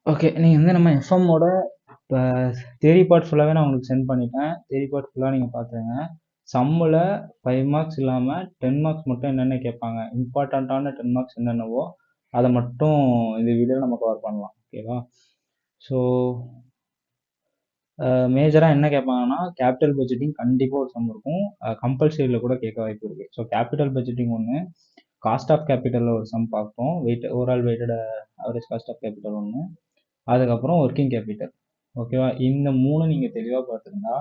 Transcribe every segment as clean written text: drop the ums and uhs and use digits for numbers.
Okay. நீங்க வந்து நம்ம எஃப்எம்மோட இப்ப தியரி பார்ட் ஃபுல்லாவே நான் உங்களுக்கு சென்ட் பண்ணிட்டேன். தியரி பார்ட் ஃபுல்லா நீங்க பார்த்துருங்க. சம்முல 5 மார்க்ஸ் இல்லாம 10 மார்க்ஸ் மட்டும் என்னென்ன கேட்பாங்க. இம்பார்ட்டன்ட்டான 10 மார்க்ஸ் என்னென்னவோ, அத மட்டும் இந்த வீடியோல நம்ம கவர் பண்ணலாம். ஓகேவா? ஸோ மேஜரா என்ன கேட்பாங்கன்னா, கேபிட்டல் பட்ஜெட்டிங் கண்டிப்பா ஒரு சம் இருக்கும். கம்பல்சரியில கூட கேட்க வாய்ப்பு இருக்கு. ஸோ கேபிட்டல் பட்ஜெட்டிங் ஒண்ணு, காஸ்ட் ஆஃப் கேபிட்டல்ல ஒரு சம் பார்ப்போம். Overall weighted average cost of capital ஒண்ணு. அதுக்கப்புறம் ஒர்க்கிங் கேபிட்டல். ஓகேவா? இந்த 3 நீங்க தெளிவா பார்த்துருந்தா,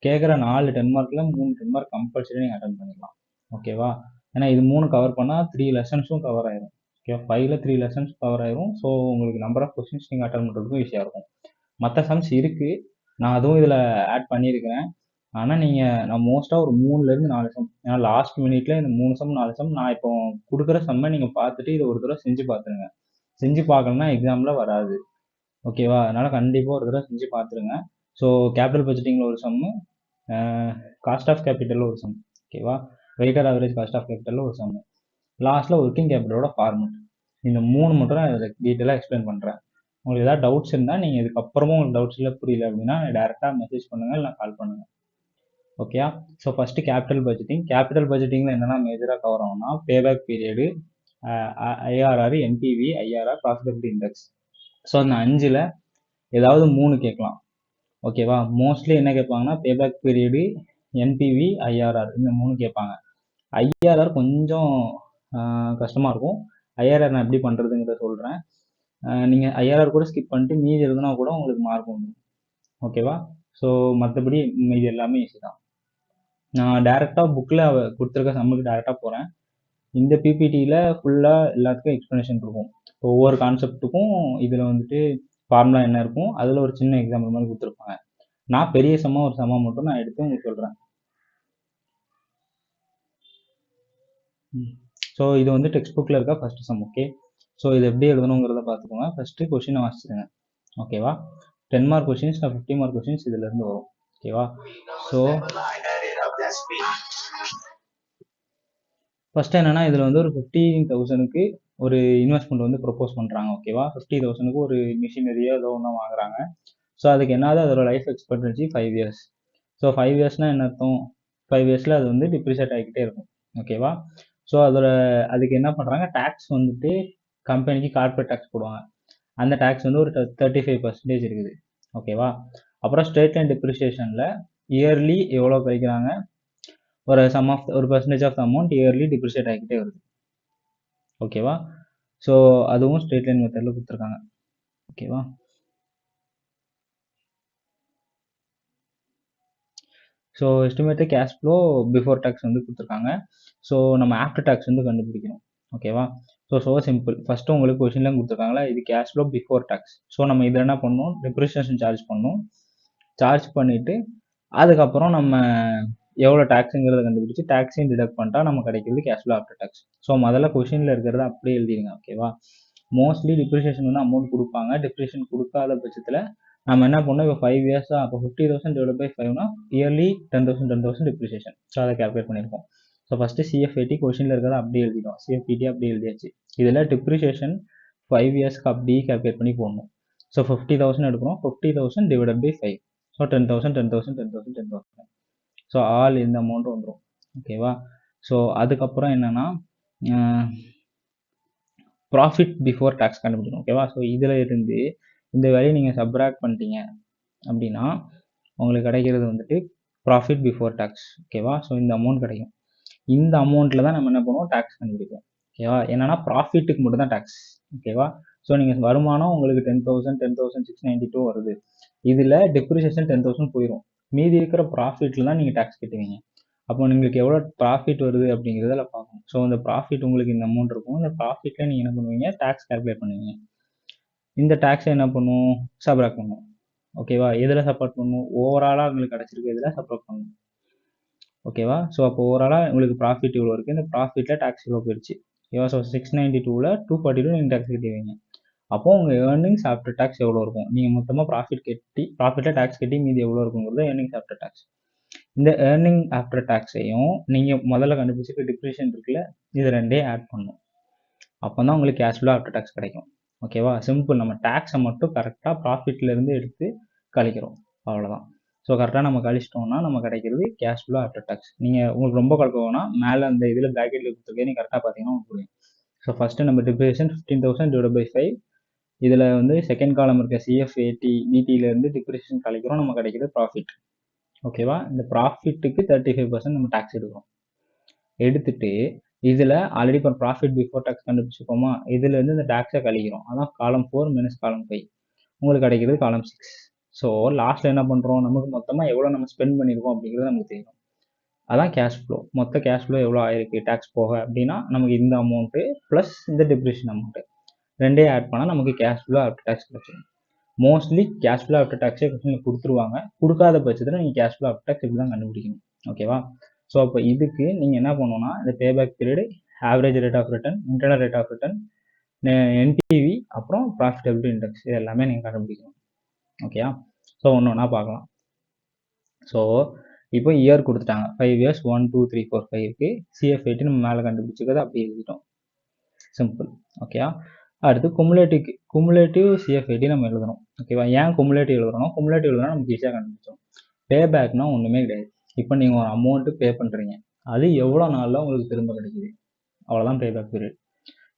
கேட்குற 4 10 மார்க்ல 3 10 மார்க் கம்பல்சரி நீங்க அட்டெண்ட் பண்ணிடலாம். ஓகேவா? ஏன்னா இது 3 கவர் பண்ணா 3 லெசன்ஸும் கவர் ஆயிரும். ஓகே, 5ல 3 லெசன்ஸ் கவர் ஆயிரும். ஸோ உங்களுக்கு நம்பர் ஆஃப் கொஸ்டின்ஸ் நீங்க அட்டன் பண்றதுக்கும் ஈஸியா இருக்கும். மற்ற சம்ஸ் இருக்கு, நான் அதுவும் இதுல ஆட் பண்ணியிருக்கிறேன். ஆனா நான் மோஸ்டா ஒரு 3ல இருந்து 4 சம், ஏன்னா லாஸ்ட் மினிட்ல இந்த 3 சம் 4 சம் நான் இப்போ கொடுக்குற சம்மை நீங்க பார்த்துட்டு இதை ஒரு தடவை செஞ்சு பார்த்துருங்க. செஞ்சு பார்க்கலன்னா எக்ஸாம்ல வராது. ஓகேவா? அதனால கண்டிப்பா ஒரு தடவை செஞ்சு பார்த்துருங்க. ஸோ கேபிட்டல் பட்ஜெட்டிங்ல ஒரு சம்மு, காஸ்ட் ஆஃப் கேபிட்டல்ல ஒரு சம். ஓகேவா? வெயிட்டட் ஆவரேஜ் காஸ்ட் ஆஃப் கேபிட்டல்ல ஒரு சம். லாஸ்ட்ல ஒர்க்கிங் கேபிட்டலோட ஃபார்மெட். இந்த 3 மட்டும் நான் இதில் டீட்டெயிலாக எக்ஸ்பிளைன் பண்ணுறேன். உங்களுக்கு ஏதாவது டவுட்ஸ் இருந்தால் நீங்கள் இதுக்கப்புறமும் உங்களுக்கு டவுட்ஸ் இல்லை புரியல அப்படின்னா டேரெக்டாக மெசேஜ் பண்ணுங்க, இல்லை கால் பண்ணுங்க. ஓகேயா? So first capital budgeting. Capital பட்ஜெட்டிங்ல என்னென்ன மேஜராக கவர் ஆகும்னா, payback period, IRR, NPV, IRR, profitability index. So அந்த 5ல் ஏதாவது 3 கேட்கலாம். ஓகேவா? மோஸ்ட்லி என்ன கேட்பாங்கன்னா பேபேக் பீரியடு, என்பிவி, ஐஆர்ஆர், இந்த 3 கேட்பாங்க. ஐஆர்ஆர் கொஞ்சம் கஷ்டமாக இருக்கும். ஐஆர்ஆர் நான் எப்படி பண்ணுறதுங்கிறத சொல்கிறேன். நீங்கள் ஐஆர்ஆர் கூட ஸ்கிப் பண்ணிட்டு மீதி எழுதுனா கூட உங்களுக்கு மார்க் வந்துடும். ஓகேவா? ஸோ மற்றபடி இது எல்லாமே ஈஸி தான். நான் டேரெக்டாக புக்கில் கொடுத்துருக்க சம்முக்கு டேரெக்டாக போகிறேன். இந்த பிபிடியில் ஃபுல்லாக எல்லாத்துக்கும் எக்ஸ்ப்ளனேஷன் இருக்கும். ஒவ்வொரு கான்செப்ட்டுக்கும் இதில் வந்துட்டு ஃபார்முலா என்ன இருக்கும், அதில் ஒரு சின்ன எக்ஸாம்பிள் மாதிரி கொடுத்துருப்பாங்க. நான் பெரிய ஒரு சம்மா மட்டும் நான் எடுத்து உங்களுக்கு சொல்கிறேன். ஸோ இது வந்து டெக்ஸ்ட் புக்கில் இருக்க ஃபர்ஸ்ட் சம். ஓகே, ஸோ இது எப்படி எழுதணுங்கிறத பார்த்துக்கோங்க. ஃபர்ஸ்ட்டு கொஷினை வாசிச்சுருங்க. ஓகேவா? 10 மார்க் கொஷின்ஸ், 50 மார்க் கொஷின்ஸ் இதுலேருந்து வரும். ஓகேவா? ஸோ ஃபர்ஸ்ட் என்னன்னா, இதில் வந்து ஒரு 15,000க்கு ஒரு இன்வெஸ்ட்மெண்ட் வந்து ப்ரொப்போஸ் பண்ணுறாங்க. ஓகேவா? 50,000க்கு ஒரு மிஷினரியோ ஏதோ ஒன்று வாங்குறாங்க. ஸோ அதுக்கு என்னது, அதோட லைஃப் எக்ஸ்பெக்டன்சி 5 இயர்ஸ். ஸோ 5 இயர்ஸ்னால் என்ன அர்த்தம்? 5 இயர்ஸில் அது வந்து டிப்ரிஷியேட் ஆகிக்கிட்டே இருக்கும். ஓகேவா? ஸோ அதுக்கு என்ன பண்ணுறாங்க, டேக்ஸ் வந்துட்டு கம்பெனிக்கு கார்பரேட் டேக்ஸ் போடுவாங்க. அந்த டேக்ஸ் வந்து ஒரு 35% இருக்குது. ஓகேவா? அப்புறம் ஸ்ட்ரெயிட் லைன் டிப்ரிசியேஷனில் இயர்லி எவ்வளோ கழிக்கிறாங்க, ஒரு percentage of the amount yearly depreciate ஆகிக்கிட்டே வருது. ஓகேவா? ஸோ அதுவும் ஸ்ட்ரெயிட் லைன் மெத்தடில் கொடுத்துருக்காங்க. ஓகேவா? So estimated cash flow before tax வந்து கொடுத்துருக்காங்க. ஸோ நம்ம ஆஃப்டர் டேக்ஸ் வந்து கண்டுபிடிக்கணும். ஓகேவா? So simple. ஃபஸ்ட்டு உங்களுக்கு கொஷின்லாம் கொடுத்துருக்காங்களா, இது cash flow before tax. So நம்ம இதில் என்ன பண்ணணும், டிப்ரிசியேஷன் சார்ஜ் பண்ணணும். சார்ஜ் பண்ணிவிட்டு அதுக்கப்புறம் நம்ம எவ்வளோ டேக்ஸுங்கிறத கண்டுபிடிச்சி டேக்ஸையும் டிடக்ட் பண்ணிட்டா நம்ம கிடைக்கிறது cash flow after tax. So முதல்ல கொஷினில் இருக்கிறத அப்படியே எழுதிடுங்க. ஓகேவா? மோஸ்ட்லி டிப்ரிசியேஷன் வந்து அமௌண்ட் கொடுப்பாங்க. டிப்ரிசியேஷன் கொடுக்காத பட்சத்தில் நம்ம என்ன பண்ணோம், இப்போ 5 இயர்ஸா, அப்போ 50,000 டிவைட் பை 5னா இயர்லி 10,000 டிப்ரிசியேஷன். ஸோ அதை கேல்குலேட் பண்ணியிருக்கோம். ஸோ ஃபஸ்ட்டு சிஎஃப்ஐடி கொஷினில் இருக்கிறத அப்படியே எழுதிடும். சிஎஃப்இடி அப்படியே எழுதியாச்சு. இதில் டிப்ரிசியேஷன் 5 இயர்ஸ்க்கு அப்படியே கேல்குலேட் பண்ணி போடணும். ஸோ 50,000 எடுக்கிறோம். 50,000 divide by 5. So 10,000 10,000 10,000 10,000. So all இந்த அமௌண்ட் வந்துடும். ஓகேவா? ஸோ அதுக்கப்புறம் என்னன்னா, ப்ராஃபிட் பிஃபோர் டேக்ஸ் கண்டுபிடிக்கணும். ஓகேவா? ஸோ இதில் இருந்து இந்த வேலையை நீங்கள் சப்ராக்ட் பண்ணிட்டீங்க அப்படின்னா உங்களுக்கு கிடைக்கிறது வந்துட்டு ப்ராஃபிட் பிஃபோர் டேக்ஸ். ஓகேவா? ஸோ இந்த அமௌண்ட் கிடைக்கும். இந்த அமௌண்ட்டில் தான் நம்ம என்ன பண்ணுவோம், டேக்ஸ் கண்டுபிடிப்போம். ஓகேவா? என்னன்னா ப்ராஃபிட்டுக்கு மட்டும் தான் டேக்ஸ். ஓகேவா? ஸோ நீங்கள் வருமானம் உங்களுக்கு 10,000 10,692 வருது. இதில் டிப்ரிசியேஷன் 10,000 போயிடும். மீதி இருக்கிற ப்ராஃபிட்டில் தான் நீங்கள் டேக்ஸ் கட்டுவீங்க. அப்போ உங்களுக்கு எவ்வளோ ப்ராஃபிட் வருது அப்படிங்கிறதுல பார்க்கணும். ஸோ இந்த ப்ராஃபிட் உங்களுக்கு இந்த அமௌண்ட் இருக்கும். இந்த ப்ராஃபிட்டில் நீங்கள் என்ன பண்ணுவீங்க, டேக்ஸ் கால்குலேட் பண்ணுவீங்க. இந்த டேக்ஸை என்ன பண்ணுவோம், சப்ராக்ட் பண்ணுவோம். ஓகேவா? எதில் சப்போர்ட் பண்ணும், ஓவராலாக உங்களுக்கு கிடச்சிருக்கு இதில் சப்போர்ட் பண்ணும். ஓகேவா? ஸோ அப்போ ஓவராலாக உங்களுக்கு ப்ராஃபிட் இவ்வளோ இருக்குது, இந்த ப்ராஃபிட்டில் டேக்ஸ் இவ்வளோ போயிடுச்சு. ஓகேவா? ஸோ 692ல் 242 நீங்கள் டேக்ஸ் கட்டிடுவீங்க. அப்போ உங்கள் ஏர்னிங்ஸ் ஆஃப்டர் டேக்ஸ் எவ்வளோ இருக்கும், நீங்கள் மொத்தமாக ப்ராஃபிட்டில் டேக்ஸ் கட்டி மீதி எவ்வளோ இருக்குங்கிறது ஏர்னிங்ஸ் ஆஃப்டர் டேக்ஸ். இந்த ஏர்னிங் ஆஃப்டர் டேக்ஸையும் நீங்கள் முதல்ல கண்டுபிடிச்சிட்டு டிப்ரிஷன் இருக்குல்ல, இது ரெண்டே ஆட் பண்ணணும். அப்போ தான் உங்களுக்கு கேஷ் ஃப்ளோ ஆஃப்டர் டேக்ஸ் கிடைக்கும். ஓகேவா? சிம்பிள். நம்ம டேக்ஸை மட்டும் கரெக்டாக ப்ராஃபிட்லேருந்து எடுத்து கழிக்கிறோம், அவ்வளோதான். ஸோ கரெக்டாக நம்ம கழிச்சிட்டோம்னா நம்ம கிடைக்கிறது கேஷ் ஃப்ளோ ஆஃப்டர் டேக்ஸ். நீங்கள் உங்களுக்கு ரொம்ப குழப்பம் வேணா, மேலே அந்த இதில் ப்ராக்கெட்டில் கொடுத்துருக்கேன், நீங்கள் கரெக்டாக பார்த்தீங்கன்னா உங்களுக்கு புரியும். ஸோ ஃபஸ்ட்டு நம்ம டிப்ரிசியேஷன் 15,000 டிவைட் பை 5. இதில் வந்து செகண்ட் காலம் இருக்க சிஎஃப்ஏடி பிடியிலேருந்து டிப்ரிசியேஷன் கழிக்கிறோம், நம்ம கிடைக்கிறது ப்ராஃபிட். ஓகேவா? இந்த ப்ராஃபிட்டுக்கு 35% நம்ம டேக்ஸ் எடுக்கிறோம். எடுத்துட்டு இதில் ஆல்ரெடி இப்போ ப்ராஃபிட் பிஃபோர் டேக்ஸ் கண்டுபிடிச்சிருக்கோமா, இதுலேருந்து இந்த டேக்ஸை கழிக்கிறோம். அதான் காலம் 4 மைனஸ் காலம் 5. உங்களுக்கு கிடைக்கிறது காலம் 6. ஸோ லாஸ்ட்டில் என்ன பண்ணுறோம், நமக்கு மொத்தமாக எவ்வளோ நம்ம ஸ்பெண்ட் பண்ணியிருக்கோம் அப்படிங்கிறது நமக்கு தெரியும். அதான் கேஷ் ஃப்ளோ. மொத்த கேஷ் ஃப்ளோ எவ்வளோ ஆயிருக்கு டேக்ஸ் போக அப்படின்னா, நமக்கு இந்த அமௌண்ட்டு ப்ளஸ் இந்த டிப்ரிஷன் அமௌண்ட்டு ரெண்டே ஆட் பண்ணால் நமக்கு கேஷ் ஃப்ளோ ஆஃப்டர் டேக்ஸ் கிடைச்சிடும். மோஸ்ட்லி கேஷ் ஃப்ளோ ஆஃப்டர் டேக்ஸே கொஸ்டினில் கொடுத்துருவாங்க. கொடுக்காத பட்சத்தில் நீங்கள் கேஷ் ஃப்ளோ ஆஃப்டர் டேக்ஸ் இப்படி தான் கண்டுபிடிக்கணும். ஓகேவா? ஸோ அப்போ இதுக்கு நீங்கள் என்ன பண்ணணும்னா, இந்த payback period, average rate of return, internal rate of return, NPV, அப்புறம் ப்ராஃபிட்டபிலிட்டி இண்டெக்ஸ், இது எல்லாமே நீங்கள் கண்டுபிடிக்கணும். ஓகேயா? ஸோ ஒன்று ஒன்றா பார்க்கலாம். ஸோ இப்போ இயர் கொடுத்துட்டாங்க, 5 இயர்ஸ் 1 2 3 4 5க்கு சிஎஃப்ஐடி நம்ம மேலே கண்டுபிடிச்சிக்கிறது அப்படியே எழுதிட்டோம். சிம்பிள். ஓகேயா? அடுத்து குமுலேட்டிவ் சிஎஃப்ஐடி நம்ம எழுதணும். ஓகேவா? ஏன் குமுலேட்டிவ் எழுதுறோம், குமுலேட்டிவ் எழுதுனா நமக்கு ஈஸியாக கண்டுபிடிச்சோம். பே பேக்னா ஒன்றுமே கிடையாது. இப்போ நீங்கள் ஒரு அமௌண்ட்டு பே பண்ணுறீங்க, அது எவ்வளோ நாளில் உங்களுக்கு திரும்ப கிடைக்குது, அவ்வளோதான் பே பேக் பீரியட்.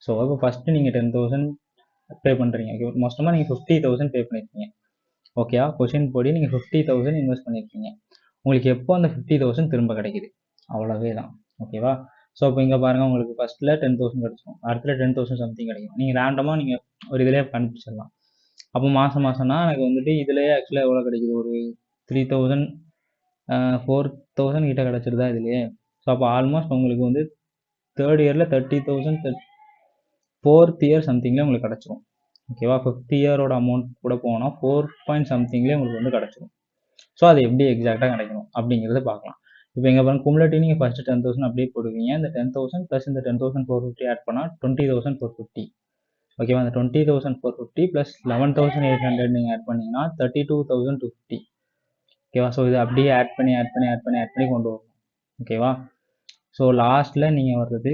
ஸோ இப்போ ஃபஸ்ட்டு நீங்கள் 10,000 பே பண்ணுறீங்க. மொத்தமாக நீங்கள் 50,000 பே பண்ணியிருக்கீங்க. ஓகேவா? கொஷின் படி நீங்கள் 50,000 இன்வெஸ்ட் பண்ணியிருக்கீங்க. உங்களுக்கு எப்போ அந்த 50,000 திரும்ப கிடைக்குது, அவ்வளோவே தான். ஓகேவா? ஸோ இப்போ இங்கே பாருங்கள், உங்களுக்கு ஃபஸ்ட்டில் 10,000 கிடச்சிடும், அடுத்த 10,000 சம்திங் கிடைக்கும். நீங்கள் ரேண்டமாக நீங்கள் ஒரு இதிலே கண்டுபிடிச்சிடலாம். அப்போ மாதம் மாதம்னா எனக்கு வந்துட்டு இதுலேயே ஆக்சுவலாக எவ்வளோ கிடைக்குது, ஒரு 3,000 4,000 கிட்ட கிடச்சிருதா இதுலேயே. ஸோ அப்போ ஆல்மோஸ்ட் உங்களுக்கு வந்து தேர்ட் இயரில் 30,000, ஃபோர்த் இயர் சம்திங்லேயே உங்களுக்கு கிடச்சிரும். ஓகேவா? 5th இயரோட அமௌண்ட் கூட போனால் 4 பாயிண்ட் சம்திங்லேயே உங்களுக்கு வந்து கிடச்சிரும். ஸோ அது எப்படி எக்ஸாக்டாக கிடைக்கணும் அப்படிங்கிறத பார்க்கலாம். இப்போ எங்கே பாருங்க, குமுலேட்டிவ் நீங்கள் ஃபஸ்ட்டு 10,000 அப்படியே போடுவீங்க. இந்த 10,000 ப்ளஸ் இந்த 10,450 ஆட் பண்ணால் 20,450. ஓகேவா? அந்த 20,450 ப்ளஸ் 11,800 நீங்கள் ஆட் பண்ணிங்கன்னா 32,250. ஓகேவா? ஸோ இது அப்படியே ஆட் பண்ணி கொண்டு வரணும். ஓகேவா? ஸோ லாஸ்ட்டில் நீங்கள் வர்றது,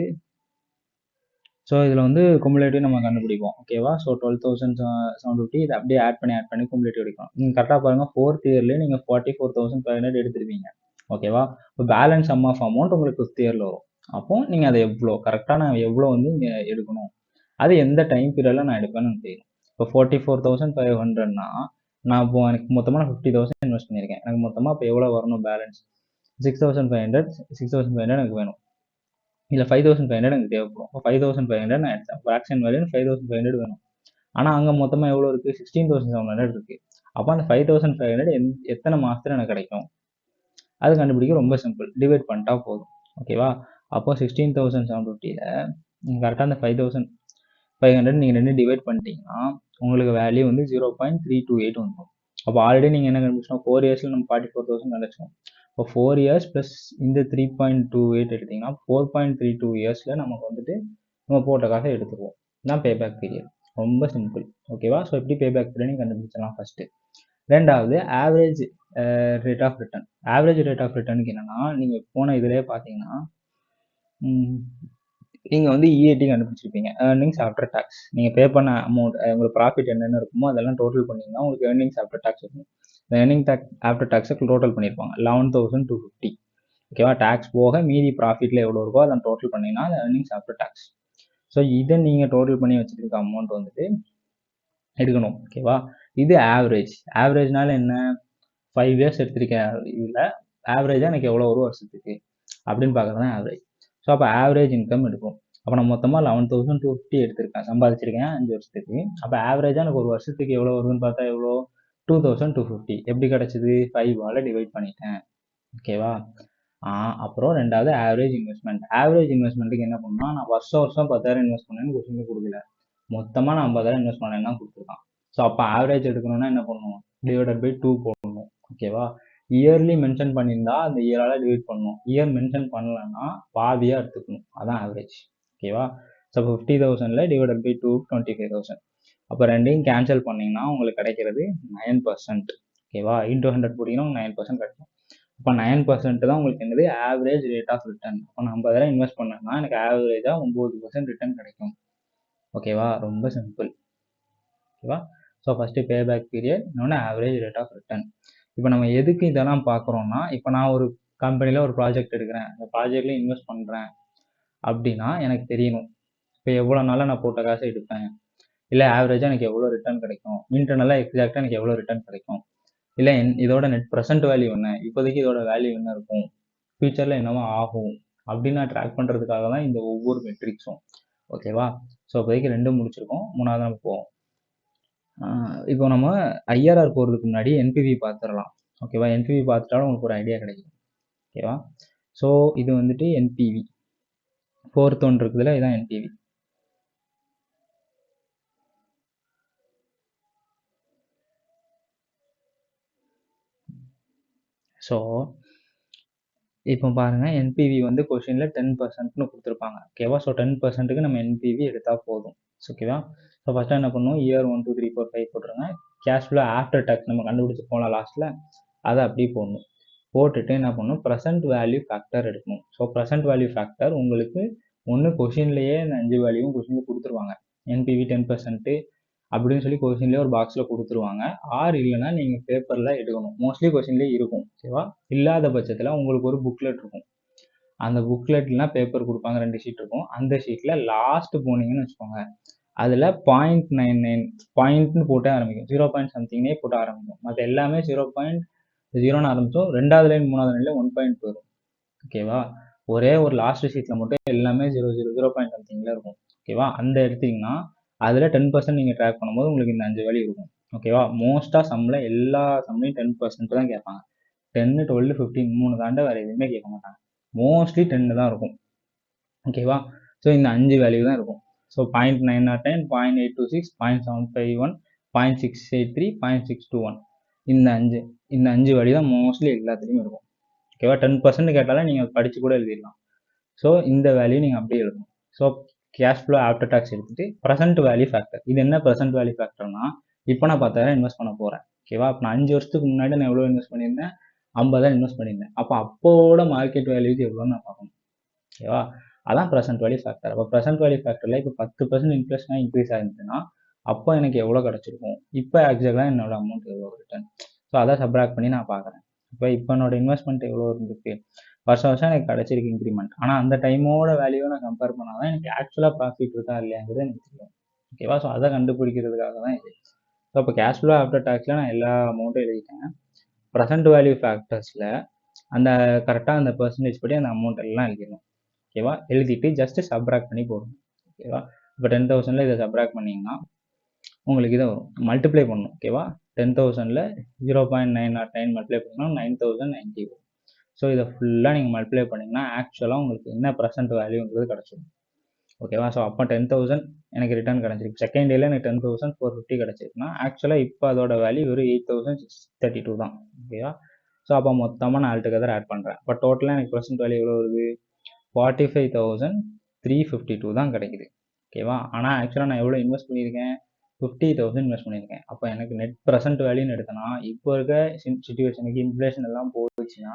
ஸோ இதில் வந்து குமுலேட்டிவ் நம்ம கண்டுபிடிப்போம். ஓகேவா? ஸோ 12,750 இதை அப்படியே ஆட் பண்ணி குமுலேட்டிவ் எடுக்கணும். நீங்கள் கரெக்டாக பாருங்கள், 4th இயர்லேயே நீங்கள் 44,500 எடுத்துருவீங்க. ஓகேவா? இப்போ பேலன்ஸ் சம் ஆஃப் அமௌண்ட் உங்களுக்கு 5th இயரில் வரும். அப்போ நீங்கள் அதை எவ்வளோ கரெக்டாக நான் எவ்வளோ வந்து இங்கே எடுக்கணும், அது எந்த டைம் பீரியடில் நான் எடுப்பேன்னு தெரியும். இப்போ 44,500னா நான் இப்போ எனக்கு மொத்தமாக நான் 50,000 இன்வெஸ்ட் பண்ணியிருக்கேன். எனக்கு மொத்தமாக இப்போ எவ்வளோ வரணும் பேலன்ஸ், 6,500 எனக்கு வேணும். இல்லை 5,500 எனக்கு தேவைப்படும். இப்போ 5,500 நான் எடுத்தேன். ஃப்ராக்ஷன் வேல்யூ 5,500 வேணும். ஆனால் அங்கே மொத்தமாக எவ்வளோ இருக்குது, 16,700 இருக்குது. அப்போ அந்த 5,500 எத்தனை மாதத்தில் எனக்கு கிடைக்கும், அது கண்டுபிடிக்க ரொம்ப சிம்பிள். டிவைட் பண்ணிட்டா போதும். ஓகேவா? அப்போ 16,750ல் நீங்கள் கரெக்டாக அந்த 5,500 நீங்கள் ரெண்டு டிவைட் பண்ணிட்டீங்கன்னா உங்களுக்கு வேல்யூ வந்து 0.328 வந்துடும். அப்போ ஆல்ரெடி நீங்கள் என்ன கண்டுபிடிச்சோம், 4 இயர்ஸில் நம்ம 44,000 கிடச்சோம். இப்போ 4 இயர்ஸ் ப்ளஸ் இந்த 3.28 எடுத்திங்கன்னா 4.32 இயர்ஸில் நமக்கு வந்துட்டு நம்ம போட்ட காசை எடுத்துருவோம். தான் பேபேக் பீரியட். ரொம்ப சிம்பிள். ஓகேவா? ஸோ எப்படி பேபேக் பீரியட் கண்டுபிடிச்சலாம் ஃபஸ்ட்டு. ரெண்டாவது average rate of return. Average rate of ரிட்டர்னுக்கு என்னென்னா, நீங்கள் போன இதிலே பார்த்தீங்கன்னா நீங்கள் வந்து இஏடி கண்டுபிடிச்சிருப்பீங்க, ஏர்னிங்ஸ் ஆஃப்டர் டேக்ஸ். நீங்கள் பே பண்ண அமௌண்ட், உங்களுக்கு ப்ராஃபிட் என்னென்ன இருக்குமோ அதெல்லாம் டோட்டல் பண்ணிங்கன்னா உங்களுக்கு ஏர்னிங்ஸ் ஆஃப்டர் டேக்ஸ் இருக்கும். இந்த ஏர்னிங் ஆஃப்டர் டேக்ஸை டோட்டல் பண்ணியிருப்பாங்க 11,250. ஓகேவா? டேக்ஸ் போக மீதி ப்ராஃபிட்டில் எவ்வளோ இருக்கோ அதை டோட்டல் பண்ணிங்கன்னா அது ஏர்னிங்ஸ் ஆஃப்டர் டேக்ஸ். ஸோ இதை நீங்கள் டோட்டல் பண்ணி வச்சுருக்க அமௌண்ட் வந்துட்டு எடுக்கணும். ஓகேவா? இது ஆவரேஜ். ஆவரேஜ்னால என்ன, 5 இயர்ஸ் எடுத்திருக்கேன், இதில் ஆவரேஜாக எனக்கு எவ்வளோ ஒரு வருஷத்துக்கு அப்படின்னு பார்க்குறது தான் ஆவரேஜ். ஸோ அப்போ ஆவரேஜ் இன்கம் எடுக்கும். அப்போ நான் மொத்தமாக 11,250 எடுத்திருக்கேன், சம்பாதிச்சிருக்கேன் 5 வருஷத்துக்கு. அப்போ ஆவரேஜாக எனக்கு ஒரு வருஷத்துக்கு எவ்வளோ வருதுன்னு பார்த்தா எவ்வளோ, 2,250. எப்படி கிடச்சிது, 5ஆல் டிவைட் பண்ணிட்டேன். ஓகேவா? அப்புறம் ரெண்டாவது ஆவரேஜ் இன்வெஸ்ட்மெண்ட். ஆவரேஜ் இன்வெஸ்ட்மெண்ட்டுக்கு என்ன பண்ணணும்னா, நான் வருஷம் 10,000 இன்வெஸ்ட் பண்ணேன்னு கொஸ்டின் கொடுக்கல, மொத்தமாக நான் 50,000 இன்வெஸ்ட் பண்ணேன்னு தான் கொடுத்துருக்கான். ஸோ அப்போ ஆவரேஜ் எடுக்கணும்னா என்ன பண்ணணும், டிவைடட் பை 2 போடணும். ஓகேவா? இயர்லி மென்ஷன் பண்ணியிருந்தா அந்த இயரால் டிவைட் பண்ணணும். இயர் மென்ஷன் பண்ணலன்னா பாதியாக எடுத்துக்கணும். அதான் ஆவரேஜ். ஓகேவா? ஸோ 50,000ல் டிவைடட் பை 2 25,000. அப்போ ரெண்டையும் கேன்சல் பண்ணிங்கன்னா உங்களுக்கு கிடைக்கிறது 9%. ஓகேவா? இன்டூ 100 போட்டிங்கன்னா 9% கிடைக்கும். இப்போ 9% தான் உங்களுக்கு என்னது ஆவரேஜ் ரேட் ஆஃப் ரிட்டர்ன். அப்போ நான் 50,000 இன்வெஸ்ட் பண்ணேன்னா எனக்கு ஆவரேஜாக 9% ரிட்டர்ன் கிடைக்கும். ஓகேவா? ரொம்ப சிம்பிள். ஓகேவா? ஸோ ஃபஸ்ட்டு பேபேக் பீரியட், இன்னொன்று ஆவரேஜ் ரேட் ஆஃப் ரிட்டர்ன். இப்போ நம்ம எதுக்கு இதெல்லாம் பார்க்குறோம்னா, இப்போ நான் ஒரு கம்பெனியில் ஒரு ப்ராஜெக்ட் எடுக்கிறேன், அந்த ப்ராஜெக்டில் இன்வெஸ்ட் பண்ணுறேன் அப்படின்னா எனக்கு தெரியணும். இப்போ எவ்வளோ நாளாக நான் போட்ட காசை எடுப்பேன், இல்லை ஆவரேஜாக எனக்கு எவ்வளோ ரிட்டர்ன் கிடைக்கும், இன்டர்னலாக எக்ஸாக்டாக எனக்கு எவ்வளோ ரிட்டர்ன் கிடைக்கும், இல்லை இதோட நெட் ப்ரெசென்ட் வேல்யூ என்ன, இப்போதைக்கு இதோட வேல்யூ என்ன இருக்கும், ஃபியூச்சரில் என்னவோ ஆகும் அப்படின்னு நான் ட்ராக் பண்ணுறதுக்காக தான் இந்த ஒவ்வொரு மெட்ரிக்ஸும். ஓகேவா? ஸோ இப்போதைக்கு 2 முடிச்சிருக்கோம். 3வது நம்ம போவோம். இப்போ நம்ம ஐஆர்ஆர் போகிறதுக்கு முன்னாடி என்பிவி பார்த்துடலாம். ஓகேவா? என்பிவி பார்த்துட்டாலும் உங்களுக்கு ஒரு ஐடியா கிடைக்கும். ஓகேவா? ஸோ இது வந்துட்டு என்பிவி 4th ஒன்று இருக்குதுல, இதுதான் என்பிவி. ஸோ இப்போ பாருங்க, என்பிவி வந்து கொஷினில் 10%ன்னு கொடுத்துருப்பாங்க. ஓகேவா? ஸோ 10%க்கு நம்ம என்பிவி எடுத்தால் போதும். ஓகேவா? ஸோ ஃபஸ்ட்டு என்ன பண்ணுவோம், இயர் 1 2 3 4 5 போட்டுருங்க. கேஷ் ஃப்ளோ ஆஃப்டர் டேக்ஸ் நம்ம கண்டுபிடிச்சி போகலாம் லாஸ்ட்டில், அதை அப்படியே போடணும். போட்டுட்டு என்ன பண்ணணும், ப்ரெசென்ட் வேல்யூ ஃபேக்டர் எடுக்கணும். ஸோ ப்ரெசென்ட் வேல்யூ ஃபேக்டர் உங்களுக்கு ஒன்று கொஷின்லேயே இந்த 5 வேல்யூவும் கொஷினில் கொடுத்துருவாங்க. என்பிவி 10% அப்படின்னு சொல்லி கொஷின்லேயே ஒரு பாக்ஸில் கொடுத்துருவாங்க. ஆர் இல்லைன்னா நீங்கள் பேப்பரில் எடுக்கணும். மோஸ்ட்லி கொஷின்லேயே இருக்கும். ஓகேவா? இல்லாத பட்சத்தில் உங்களுக்கு ஒரு புக்லெட் இருக்கும். அந்த புக்லெட்லாம் பேப்பர் கொடுப்பாங்க, 2 ஷீட் இருக்கும். அந்த ஷீட்டில் லாஸ்ட் போனீங்கன்னு வச்சுக்கோங்க, அதில் 0.99 பாயிண்ட்னு போட்டு ஆரம்பிக்கும், 0. சம்திங்னே போட்டு ஆரம்பிக்கும். மற்ற எல்லாமே 0.0ன்னு ஆரம்பிச்சோம். 2வது லைன் 3வது லைனில் 1 பாயிண்ட் போயிடும். ஓகேவா? ஒரே ஒரு லாஸ்ட் ஷீட்டில் மட்டும் எல்லாமே 0 சம்திங்கில் இருக்கும். ஓகேவா? அந்த எடுத்தீங்கன்னா அதில் 10% நீங்கள் ட்ராக் பண்ணும்போது உங்களுக்கு இந்த 5 வேல்யூ இருக்கும். ஓகேவா? மோஸ்ட்டாக சம்மில் எல்லா சம்லையும் 10% தான் கேட்பாங்க. 10, 12, 15 3 தாண்ட வேறு எதுவுமே கேட்க மாட்டாங்க. மோஸ்ட்லி 10 தான் இருக்கும். ஓகேவா? ஸோ இந்த 5 வேல்யூ தான் இருக்கும். ஸோ 0.909, 0.826, 0.751, 0.683, 0.621 இந்த 5 வேல்யூ தான் மோஸ்ட்லி எல்லாத்துலேயுமே இருக்கும். ஓகேவா? 10% கேட்டாலும் நீங்கள் படித்து கூட எழுதிடலாம். ஸோ இந்த வேல்யூ நீங்கள் அப்படியே எழுதணும். So cash flow after tax எடுத்துட்டு ப்ரெசென்ட் வேல்யூ ஃபேக்டர். இது என்ன ப்ரெசென்ட் வேல்யூ ஃபேக்டர்னா, இப்போ நான் 10,000 இன்வெஸ்ட் பண்ண போகிறேன். ஓகேவா? இப்போ நான் 5 வருஷத்துக்கு முன்னாடி நான் எவ்வளோ இன்வெஸ்ட் பண்ணியிருந்தேன், 50,000 இன்வெஸ்ட் பண்ணியிருந்தேன். அப்போட மார்க்கெட் வேல்யூக்கு எவ்வளோன்னு நான் பார்க்கணும். ஓகேவா? அதான் ப்ரெசென்ட் வேல்யூ ஃபேக்டர். அப்போ ப்ரெசென்ட் வேல்யூ ஃபேக்டரில் இப்போ 10% இன்ட்ரெஸ்ட்னா இன்க்ரீஸ் ஆயிருந்துச்சுன்னா அப்போ எனக்கு எவ்வளோ கிடச்சிருக்கும், இப்போ ஆக்சுவலாக என்னோட அமௌண்ட் எவ்வளோ ரிட்டர்ன். ஸோ அதை சப்ராக்ட் பண்ணி நான் பார்க்குறேன். இப்போ என்னோட இன்வெஸ்ட்மெண்ட் எவ்வளோ இருந்திருக்கு, வருஷம் எனக்கு கிடச்சிருக்கு இன்க்ரிமெண்ட். ஆனால் அந்த டைமோட வேல்யூவை நான் கம்பேர் பண்ணால் தான் எனக்கு ஆக்சுவலாக ப்ராஃபிட் இருக்கா இல்லையாங்கிறது எனக்கு தெரியும். ஓகேவா? ஸோ அதை கண்டுபிடிக்கிறதுக்காக தான் இது. ஸோ இப்போ கேஷ் ஃப்ளோ ஆஃப்டர் டாக்ஸில் நான் எல்லா அமௌண்ட்டும் எழுதிட்டேன். ப்ரெசென்ட் வேல்யூ ஃபேக்டர்ஸில் அந்த கரெக்டாக அந்த பர்சன்டேஜ் படி அந்த அமௌண்ட் எல்லாம் எழுதிடணும். ஓகேவா? எழுதிட்டு ஜஸ்ட் சப்ராக்ட் பண்ணி போடணும். ஓகேவா? இப்போ 10,000ல் இதை சப்ராக்ட் பண்ணிங்கன்னா உங்களுக்கு இதை வரும், மல்டிப்ளை பண்ணணும். ஓகேவா? 10,000ல் 0.909 மல்டிப்ளை பண்ணால் 9,090 வரும். ஸோ இதை ஃபுல்லாக நீங்கள் மல்டிப்ளை பண்ணிங்கன்னா ஆக்சுவலாக உங்களுக்கு என்ன ப்ரெசென்ட் வேல்யூங்கிறது கிடச்சிடும். ஓகேவா? ஸோ அப்போ 10,000 எனக்கு ரிட்டர்ன் கிடச்சிருக்கு. செகண்ட் டேயில் எனக்கு 10,450 கிடச்சிருக்குன்னா ஆக்சுவலாக இப்போ அதோட வேல்யூ ஒரு 8,632 தான். ஓகேவா? ஸோ அப்போ மொத்தமாக நான் ஆல்டுகெதர் ஆட் பண்ணுறேன். இப்போ டோட்டலாக எனக்கு ப்ரெசென்ட் வேல்யூ எவ்வளோ வருது, 45,352 தான் கிடைக்குது. ஓகேவா? ஆனால் ஆக்சுவலாக நான் எவ்வளோ இன்வெஸ்ட் பண்ணியிருக்கேன், 50,000 இன்வெஸ்ட் பண்ணியிருக்கேன். அப்போ எனக்கு நெட் ப்ரெசென்ட் வேல்யூன்னு எடுத்தனா இப்போ இருக்க சிச்சுவேஷனுக்கு இன்ஃப்ளேஷன் எல்லாம் போயிடுச்சுன்னா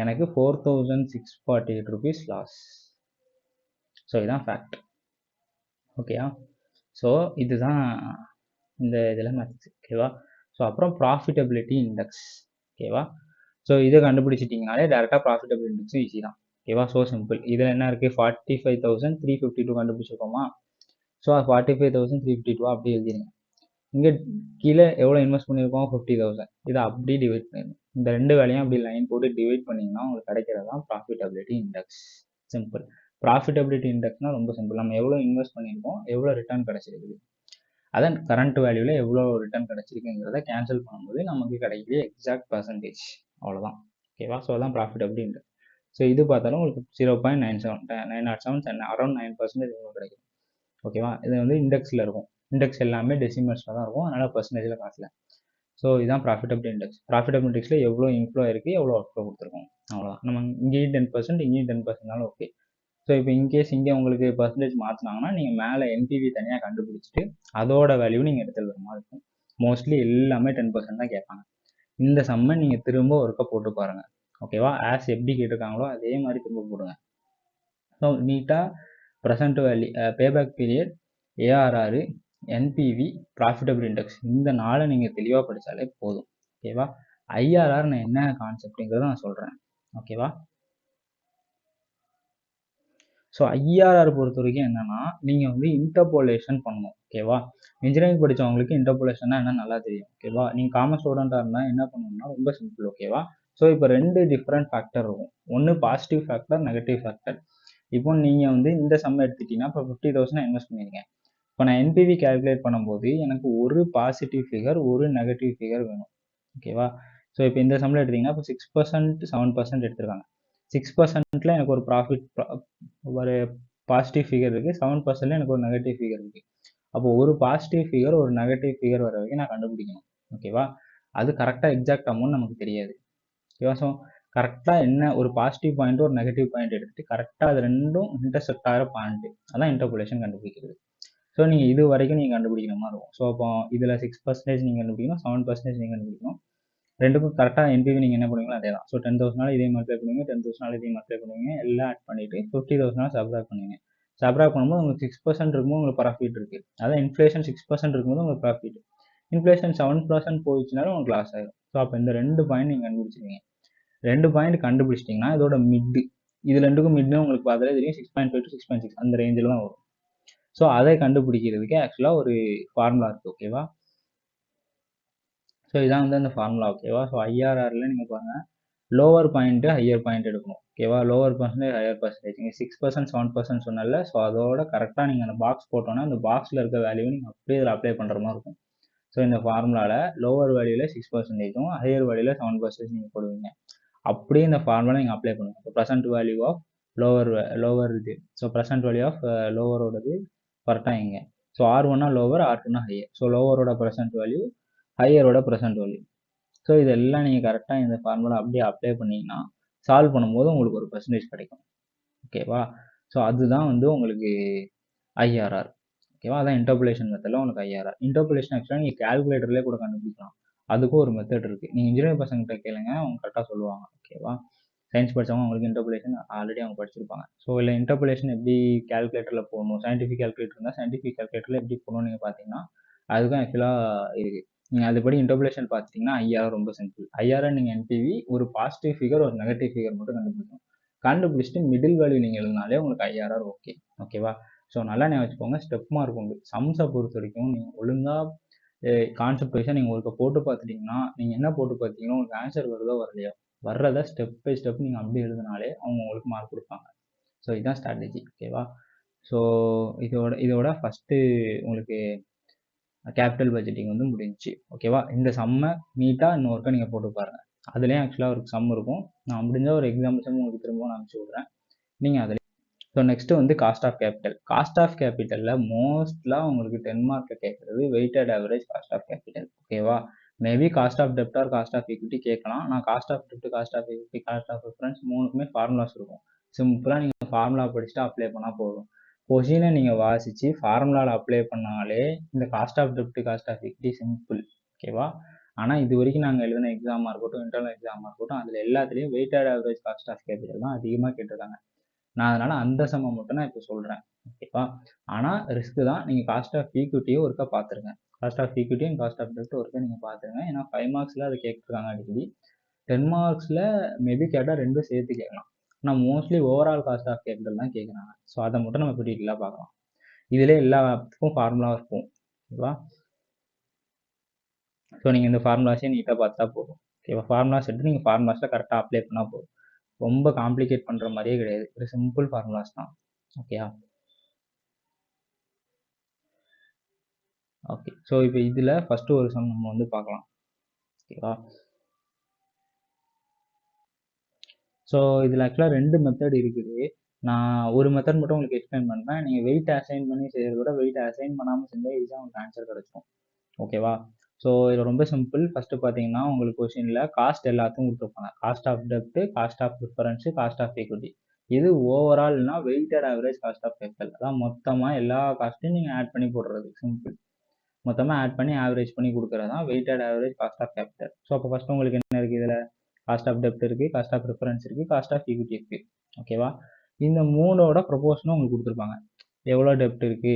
எனக்கு 4,648 ருபீஸ் லாஸ். ஸோ இதுதான் ஃபேக்ட். ஓகேவா? ஸோ இதுதான் இந்த இதில் மேட்ச். ஓகேவா? ஸோ அப்புறம் ப்ராஃபிட்டபிலிட்டி இண்டெக்ஸ். ஓகேவா? ஸோ இதை கண்டுபிடிச்சிட்டிங்கனாலே டேரெக்டாக ப்ராஃபிட்டபிள் இண்டெக்ஸும் ஈஸி தான். ஓகேவா? So simple. இதில் என்ன இருக்குது, 45,352 கண்டுபிடிச்சிருக்கோமா? ஸோ 45,352 அப்படி எழுதிடுங்க. இங்கே கீழே எவ்வளோ இன்வெஸ்ட் பண்ணியிருக்கோம், 50,000. இதை அப்படி டிவைட் பண்ணிடணும். இந்த 2 வேலையும் அப்படி லைன் போட்டு டிவைட் பண்ணிங்கன்னா உங்களுக்கு கிடைக்கிறது தான் ப்ராஃபிட்டபிலிட்டி இண்டெக்ஸ். சிம்பிள். ப்ராஃபிட்டபிலிட்டி இண்டெக்ஸ்னால் ரொம்ப சிம்பிள். நம்ம எவ்வளோ இன்வெஸ்ட் பண்ணியிருக்கோம், எவ்வளோ ரிட்டர்ன் கிடச்சிருக்குது, அதான் கரண்ட் வேல்யூவில் எவ்வளோ ரிட்டர்ன் கிடச்சிருக்குங்கிறத கேன்சல் பண்ணும்போது நமக்கு கிடைக்கக்கூடிய எக்ஸாக்ட் பர்சன்டேஜ். அவ்வளோதான். ஓகேவா? ஸோ அதான் ப்ராஃபிட்டபிலிட்டி இண்டெக்ஸ். ஸோ இது பார்த்தாலும் உங்களுக்கு 0.907 அரௌண்ட் 9% எவ்வளோ கிடைக்கும். ஓகேவா? இது வந்து இண்டெக்ஸில் இருக்கும். இண்டெக்ஸ் எல்லாமே டெசிமல்ஸில் தான் இருக்கும், அதனால் பர்சன்டேஜில் காட்டல. ஸோ இதுதான் ப்ராஃபிட்டபிலிட்டி இண்டெக்ஸ். ப்ராஃபிட்டபிலிட்டி இண்டெக்ஸில் எவ்வளோ இன்ஃப்ளோ இருக்குது, எவ்வளோ அவுட்ஃப்ளோ கொடுத்துருக்கோம், அவ்வளோதான். நம்ம இங்கேயும் 10%, இங்கேயும் 10%, ஓகே. ஸோ இப்போ இன்கேஸ் இங்கே உங்களுக்கு பர்சன்டேஜ் மாற்றினாங்கன்னா நீங்கள் மேலே என்பிவி தனியாக கண்டுபிடிச்சிட்டு அதோட வேல்யூ நீங்கள் எடுத்து வர மாதிரி இருக்கும். மோஸ்ட்லி எல்லாமே 10% தான் கேட்பாங்க. இந்த சம்மை நீங்கள் திரும்ப ஒருக்க போட்டு பாருங்கள். ஓகேவா? ஆஸ் எப்படி கேட்டிருக்காங்களோ அதே மாதிரி திரும்ப போடுங்க. ஸோ நீட்டாக present value, பேபேக் period, ARR, NPV, profitable index இந்த 4 நீங்கள் தெளிவாக படித்தாலே போதும். ஓகேவா? ஐஆர்ஆர் நான் என்ன கான்செப்ட்டுங்கிறத நான் சொல்கிறேன். ஓகேவா? ஸோ ஐஆர்ஆர் பொறுத்த வரைக்கும் என்னன்னா நீங்கள் வந்து இன்டர்போலேஷன் பண்ணணும். ஓகேவா? இன்ஜினியரிங் படித்தவங்களுக்கு இன்டர்போலேஷன்னா என்ன நல்லா தெரியும். ஓகேவா? நீங்கள் காமர்ஸ் ஸ்டூடெண்ட்டாக இருந்தால் என்ன பண்ணணும்னா ரொம்ப சிம்பிள். ஓகேவா? ஸோ இப்போ 2 டிஃப்ரெண்ட் ஃபேக்டர் இருக்கும். ஒன்று பாசிட்டிவ் ஃபேக்டர், நெகட்டிவ் ஃபேக்டர். இப்போ நீங்கள் வந்து இந்த சம் எடுத்துட்டீங்கன்னா இப்போ 50,000 இன்வெஸ்ட் பண்ணியிருக்கேன். இப்போ நான் என்பிவி கால்குலேட் பண்ணும்போது எனக்கு ஒரு பாசிட்டிவ் ஃபிகர், ஒரு நெகட்டிவ் ஃபிகர் வேணும். ஓகேவா? ஸோ இப்போ இந்த சம்மில் எடுத்திங்கன்னா இப்போ 6%, 7% எடுத்திருக்காங்க. 6%ல எனக்கு ஒரு ப்ராஃபிட் ஒரு பாசிட்டிவ் ஃபிகர் இருக்குது, 7%ல எனக்கு ஒரு நெகட்டிவ் ஃபிகர் இருக்குது. அப்போ ஒரு பாசிட்டிவ் ஃபிகர், ஒரு நெகட்டிவ் ஃபிகர் வர வரைக்கும் நான் கண்டுபிடிக்கணும். ஓகேவா? அது கரெக்டாக எக்ஸாக்ட் அமௌண்ட் நமக்கு தெரியாது. ஓகேவா? ஸோ கரெக்டாக என்ன ஒரு பாசிட்டிவ் பாயிண்ட், ஒரு நெகட்டிவ் பாயிண்ட் எடுத்துட்டு கரெக்டாக அது ரெண்டும் இன்டர்செக்ட் ஆகிற பாயிண்ட், அதான் இன்டர்போலேஷன் கண்டுபிடிக்கிறது. ஸோ நீங்கள் இது வரைக்கும் நீங்கள் கண்டுபிடிக்கிற மாதிரி இருக்கும். ஸோ அப்போ இதில் 6% நீங்கள் கண்டுபிடிக்கணும், 7% நீங்கள் கண்டுபிடிக்கணும். ரெண்டுக்கும் கரெக்டாக என்பிவி நீங்கள் என்ன பண்ணுவீங்களோ அதே தான். ஸோ 10,000 இதே மல்டிப்ளை பண்ணுவீங்க, 10,000 இதே மல்டிப்ளை பண்ணுவீங்க, எல்லாம் ஆட் பண்ணிவிட்டு 50,000 சப்ராக்ட் பண்ணுவீங்க. சப்ராக்ட் பண்ணும்போது உங்களுக்கு 6% இருக்கும்போது உங்களுக்கு ப்ராஃபிட் இருக்குது. அதான் இன்ஃப்ளேஷன் 6% இருக்கும்போது உங்களுக்கு ப்ராஃபிட். இன்ஃப்ளேஷன் 7% போயிடுச்சுனாலும் உங்களுக்கு லாஸ் ஆகிடும். ஸோ அப்போ இந்த 2 பாயிண்ட் நீங்கள் கண்டுபிடிச்சிருவீங்க. 2 பாயிண்ட் கண்டுபிடிச்சிட்டிங்கன்னா இதோட மிட்டு, இது ரெண்டுக்கும் மிட்னு உங்களுக்கு பார்த்தாலே தெரியும், 6.5 to 6.6 அந்த ரேஞ்சில் தான் வரும். ஸோ அதை கண்டுபிடிக்கிறதுக்கு ஆக்சுவலாக ஒரு ஃபார்முலா இருக்குது. ஓகேவா? ஸோ இதான் வந்து அந்த ஃபார்முலா. ஓகேவா? ஸோ ஐஆர்ஆரில் நீங்கள் பாருங்கள், லோவர் பாயிண்ட்டு ஹையர் பாயிண்ட் எடுக்கணும். ஓகேவா? Lower percentage, higher percentage. நீங்கள் 6%, 7% சொன்னல. ஸோ அதோட கரெக்டாக நீங்கள் அந்த பாக்ஸ் போட்டோன்னா அந்த பாக்ஸில் இருக்க வேல்யூவை நீங்கள் அப்படியே இதில் அப்ளை பண்ணுற மாதிரி இருக்கும். ஸோ இந்த ஃபார்முலாவில் லோவர் வேல்யூவில் 6%, ஹையர் வேல்யூவில் 7% நீங்கள் போடுவீங்க. அப்படியே இந்த ஃபார்முலா நீங்கள் அப்ளை பண்ணுங்கள். இப்போ ப்ரெசன்ட் வேல்யூ ஆஃப் லோவர் இது. ஸோ ப்ரெசன்ட் வேல்யூ ஆஃப் லோவரோடது கரெக்டாக இங்கே. So R1 lower, R2 higher. So லோவரோட ப்ரெசன்ட் வேல்யூ, ஹையரோட ப்ரெசன்ட் வேல்யூ. ஸோ இதெல்லாம் நீங்கள் கரெக்டாக இந்த ஃபார்முலா அப்படியே அப்ளை பண்ணிங்கன்னா சால்வ் பண்ணும்போது உங்களுக்கு ஒரு பெர்சன்டேஜ் கிடைக்கும். ஓகேவா? ஸோ அதுதான் வந்து உங்களுக்கு ஐஆர்ஆர். ஓகேவா? அதான் இன்டர்போலேஷன் மெத்தடில் உங்களுக்கு ஐஆர்ஆர். இன்டர்போலேஷன் ஆக்சுவலாக நீங்கள் கால்குலேட்டர்லேயே கூட கண்டுபிடிக்கலாம். அதுக்கும் ஒரு மெத்தட் இருக்குது. நீங்கள் இன்ஜினியரிங் பசங்கிட்ட கேளுங்க, அவங்க கரெக்டாக சொல்லுவாங்க. ஓகேவா? சயின்ஸ் படித்தவங்க அவங்களுக்கு இன்டர்போலேஷன் ஆல்ரெடி அவங்க படிச்சிருப்பாங்க. ஸோ இல்லை இன்டர்போலேஷன் எப்படி கால்குலேட்டரில் போடணும், சயின்டிஃபிக் கால்குலேட்டர் இருந்தால் சயின்டிஃபிக் கால்குலேட்டரில் எப்படி போடணும்னு நீங்கள் பார்த்தீங்கன்னா அதுதான் ஆக்சுவலாக இருக்குது. நீங்கள் அதுபடி இன்டர்போலேஷன் பார்த்துட்டிங்கன்னா ஐஆர் ரொம்ப சிம்பிள். ஐஆர் நீங்கள் என்பிவி ஒரு பாசிட்டிவ் ஃபிகர், ஒரு நெகட்டிவ் ஃபிகர் மட்டும் கண்டுபிடிக்கணும். கண்டுபிடிச்சிட்டு மிடில் வேல்யூ நீங்கள் எழுதினாலே உங்களுக்கு ஐஆர்ஆர் ஓகே. ஓகேவா? ஸோ நல்லா ஞாபகம் வச்சுக்கோங்க, ஸ்டெப் மார்க் உண்டு. சம்ஸை பொறுத்த வரைக்கும் நீங்கள் ஒழுங்காக கான்செப்ட் வைஸாக நீங்கள் உங்களுக்கு போட்டு பார்த்துட்டிங்கன்னா, நீங்கள் என்ன போட்டு பார்த்தீங்கன்னா உங்களுக்கு ஆன்சர் வருதோ வரலையோ, வர்றதை ஸ்டெப் பை ஸ்டெப் நீங்கள் அப்படி எழுதினாலே அவங்க உங்களுக்கு மார்க் கொடுப்பாங்க. ஸோ இதுதான் ஸ்ட்ராட்டஜி. ஓகேவா? ஸோ இதோட ஃபஸ்ட்டு உங்களுக்கு கேபிட்டல் பட்ஜெட்டிங் வந்து முடிஞ்சிச்சு. ஓகேவா? இந்த சம்மை நீட்டாக இன்னொருக்கா நீங்கள் போட்டு பாருங்கள். அதுலேயும் ஆக்சுவலாக ஒரு சம் இருக்கும். நான் முடிஞ்ச ஒரு எக்ஸாம்பிள் சம் உங்களுக்கு திரும்ப நான் அனுப்பிச்சி விட்றேன். நீங்கள் அதில். ஸோ நெக்ஸ்ட்டு வந்து cost of capital. Cost of கேபிட்டலில் மோஸ்ட்லாக உங்களுக்கு 10 மார்க்கில் கேட்குறது weighted average cost of capital. ஓகேவா? மேபி காஸ்ட் ஆஃப் டெப்ட் ஆர் காஸ்ட் ஆஃப் ஈக்விட்டி கேட்கலாம். நான் காஸ்ட் ஆஃப் டெப்ட், cost of equity, cost of preference மூணுக்குமே ஃபார்முலாஸ் இருக்கும். சிம்பிளாக நீங்கள் ஃபார்முலா படிச்சுட்டு அப்ளை பண்ணால் போதும். கொஷினை நீங்கள் வாசித்து ஃபார்முலாவில் அப்ளை பண்ணாலே இந்த காஸ்ட் ஆஃப் டெப்ட், காஸ்ட் ஆஃப் ஈக்விட்டி சிம்பிள். ஓகேவா? ஆனால் இது வரைக்கும் நாங்கள் எழுதின எக்ஸாமாக இருக்கட்டும், இன்டர்னல் எக்ஸாமாக இருக்கட்டும், அதில் எல்லாத்துலேயும் weighted average cost of capital தான் அதிகமாக கேட்டிருக்காங்க. நான் அதனால் அந்த சம்மை மட்டும் நான் இப்போ சொல்கிறேன். ஓகேவா? ஆனால் ரிஸ்க்கு தான். நீங்கள் காஸ்ட் ஆஃப் ஈக்விட்டியும் ஒருக்கா பார்த்துருங்க. காஸ்ட் ஆஃப் ஈக்விட்டியும் காஸ்ட் ஆஃப் டெப்ட் ஒருக்கா நீங்கள் பார்த்துருங்க. ஏன்னா 5 மார்க்ஸில் அதை கேட்டிருக்காங்க அடிக்கடி. 10 மார்க்ஸில் மேபி கேட்டால் ரெண்டும் சேர்த்து கேட்கலாம். ஆனால் mostly overall cost of capital தான் கேட்குறாங்க. ஸோ அதை மட்டும் நம்ம இப்போ டீட்டெயிலாக பார்க்கலாம். இதிலே எல்லாத்துக்கும் ஃபார்முலா இருக்கும். ஓகேவா? ஸோ நீங்கள் இந்த ஃபார்முலாஸையும் நீட்டாக பார்த்தா போதும். ஓகேவா? ஃபார்முலாஸ் எடுத்து நீங்கள் ஃபார்முலாஸில் கரெக்டாக அப்ளை பண்ணால் போதும். ரொம்ப காம்ப்ளிகேட் பண்ணுற மாதிரியே கிடையாது. ஒரு சிம்பிள் ஃபார்முலாஸ் தான். ஓகேயா? ஓகே. ஸோ இப்போ இதில் ஃபஸ்ட்டு ஒரு சம் நம்ம வந்து பார்க்கலாம். ஓகேவா? ஸோ இதில் ஆக்சுவலாக 2 மெத்தட் இருக்குது. நான் ஒரு மெத்தட் மட்டும் உங்களுக்கு எக்ஸ்பிளைன் பண்ணுறேன். நீங்கள் வெயிட் அசைன் பண்ணி செய்கிறத விட வெயிட் அசைன் பண்ணாமல் செஞ்சால் ஈஸியாக உங்களுக்கு ஆன்சர் கிடச்சிடும். ஓகேவா? ஸோ இது ரொம்ப சிம்பிள். ஃபஸ்ட்டு பார்த்தீங்கன்னா உங்களுக்கு கொஷினில் காஸ்ட் எல்லாத்தையும் கொடுத்துருப்பாங்க. காஸ்ட் ஆஃப் டெப்ட், cost of preference, cost of equity. இது ஓவரால்னா weighted average cost of capital. அதான் மொத்தமாக எல்லா காஸ்ட்டையும் நீங்கள் ஆட் பண்ணி போடுறது. சிம்பிள். மொத்தமாக ஆட் பண்ணி ஆவரேஜ் பண்ணி கொடுக்குறது தான் weighted average cost of capital. So அப்போ ஃபஸ்ட்டு உங்களுக்கு என்ன இருக்குது இதில்? காஸ்ட் ஆஃப் டெப்ட் இருக்குது, காஸ்ட் ஆஃப் ப்ரிஃபரன்ஸ் இருக்குது, காஸ்ட் ஆஃப் ஈக்விட்டி இருக்குது. ஓகேவா? இந்த மூணோட ப்ரொபோர்ஷனும் உங்களுக்கு கொடுத்துருப்பாங்க. எவ்வளோ டெப்ட் இருக்குது?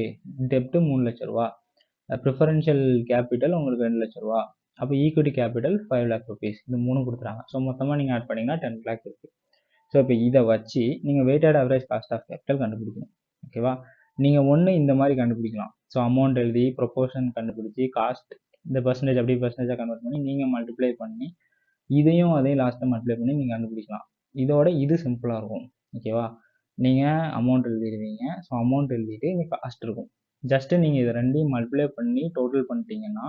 டெப்ட்டு 3 லட்ச ரூபா. ப்ரிஃபரன்ஷியல் கேபிட்டல் உங்களுக்கு 2 லட்ச ரூபா. அப்போ ஈக்விட்டி கேபிட்டல் 5 லேக் ருபீஸ். இது 3 கொடுத்துறாங்க. ஸோ மொத்தமாக நீங்கள் ஆட் பண்ணிங்கன்னா 10 லேக் இருக்குது. ஸோ இப்போ இதை வச்சு நீங்கள் weighted average cost of capital கண்டுபிடிக்கணும். ஓகேவா? நீங்கள் ஒன்று இந்த மாதிரி கண்டுபிடிக்கலாம். ஸோ அமௌண்ட் எழுதி ப்ரொபோர்ஷன் கண்டுபிடிச்சி காஸ்ட் இந்த பர்சன்டேஜ் அப்படி பர்சன்டேஜாக கன்வெர்ட் பண்ணி நீங்கள் மல்டிப்ளை பண்ணி இதையும் அதையும் லாஸ்ட்டாக மல்டிப்ளை பண்ணி நீங்கள் கண்டுபிடிக்கலாம். இதோட இது சிம்பிளாக இருக்கும். ஓகேவா? நீங்கள் அமௌண்ட் எழுதிடுவீங்க. ஸோ அமௌண்ட் எழுதிட்டு இங்கே காஸ்ட் இருக்கும். ஜஸ்ட்டு நீங்கள் இதை ரெண்டையும் மல்டிப்ளை பண்ணி டோட்டல் பண்ணிட்டீங்கன்னா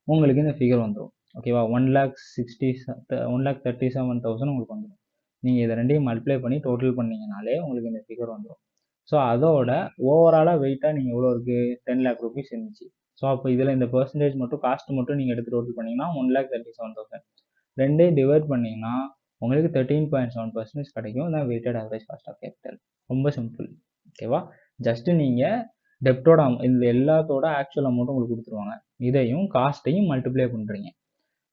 உங்களுக்கு இந்த ஃபிகர் வந்துடும். ஓகேவா? 1,37,000 உங்களுக்கு வந்துடும். நீங்கள் இதை ரெண்டையும் மல்டிப்ளை பண்ணி டோட்டல் பண்ணிங்கனாலே உங்களுக்கு இந்த ஃபிகர் வந்துடும். ஸோ அதோட ஓவராலாக வெயிட்டாக நீங்கள் எவ்வளோ இருக்குது 10 லேக் ருபீஸ் இருந்துச்சு. ஸோ அப்போ இதில் இந்த பர்சன்டேஜ் மட்டும் காஸ்ட் மட்டும் நீங்கள் எடுத்து டோட்டல் பண்ணிங்கன்னா 1,37,000 ரெண்டையும் டிவைட் பண்ணிங்கன்னா உங்களுக்கு 13.7% கிடைக்கும். இதான் weighted average cost of capital. ரொம்ப சிம்பிள். ஓகேவா? ஜஸ்ட்டு நீங்கள் டெப்டோட இந்த எல்லாத்தோட ஆக்சுவல் அமௌண்ட்டும் உங்களுக்கு கொடுத்துருவாங்க. இதையும் காஸ்ட்டையும் மல்டிப்ளை பண்ணுறீங்க.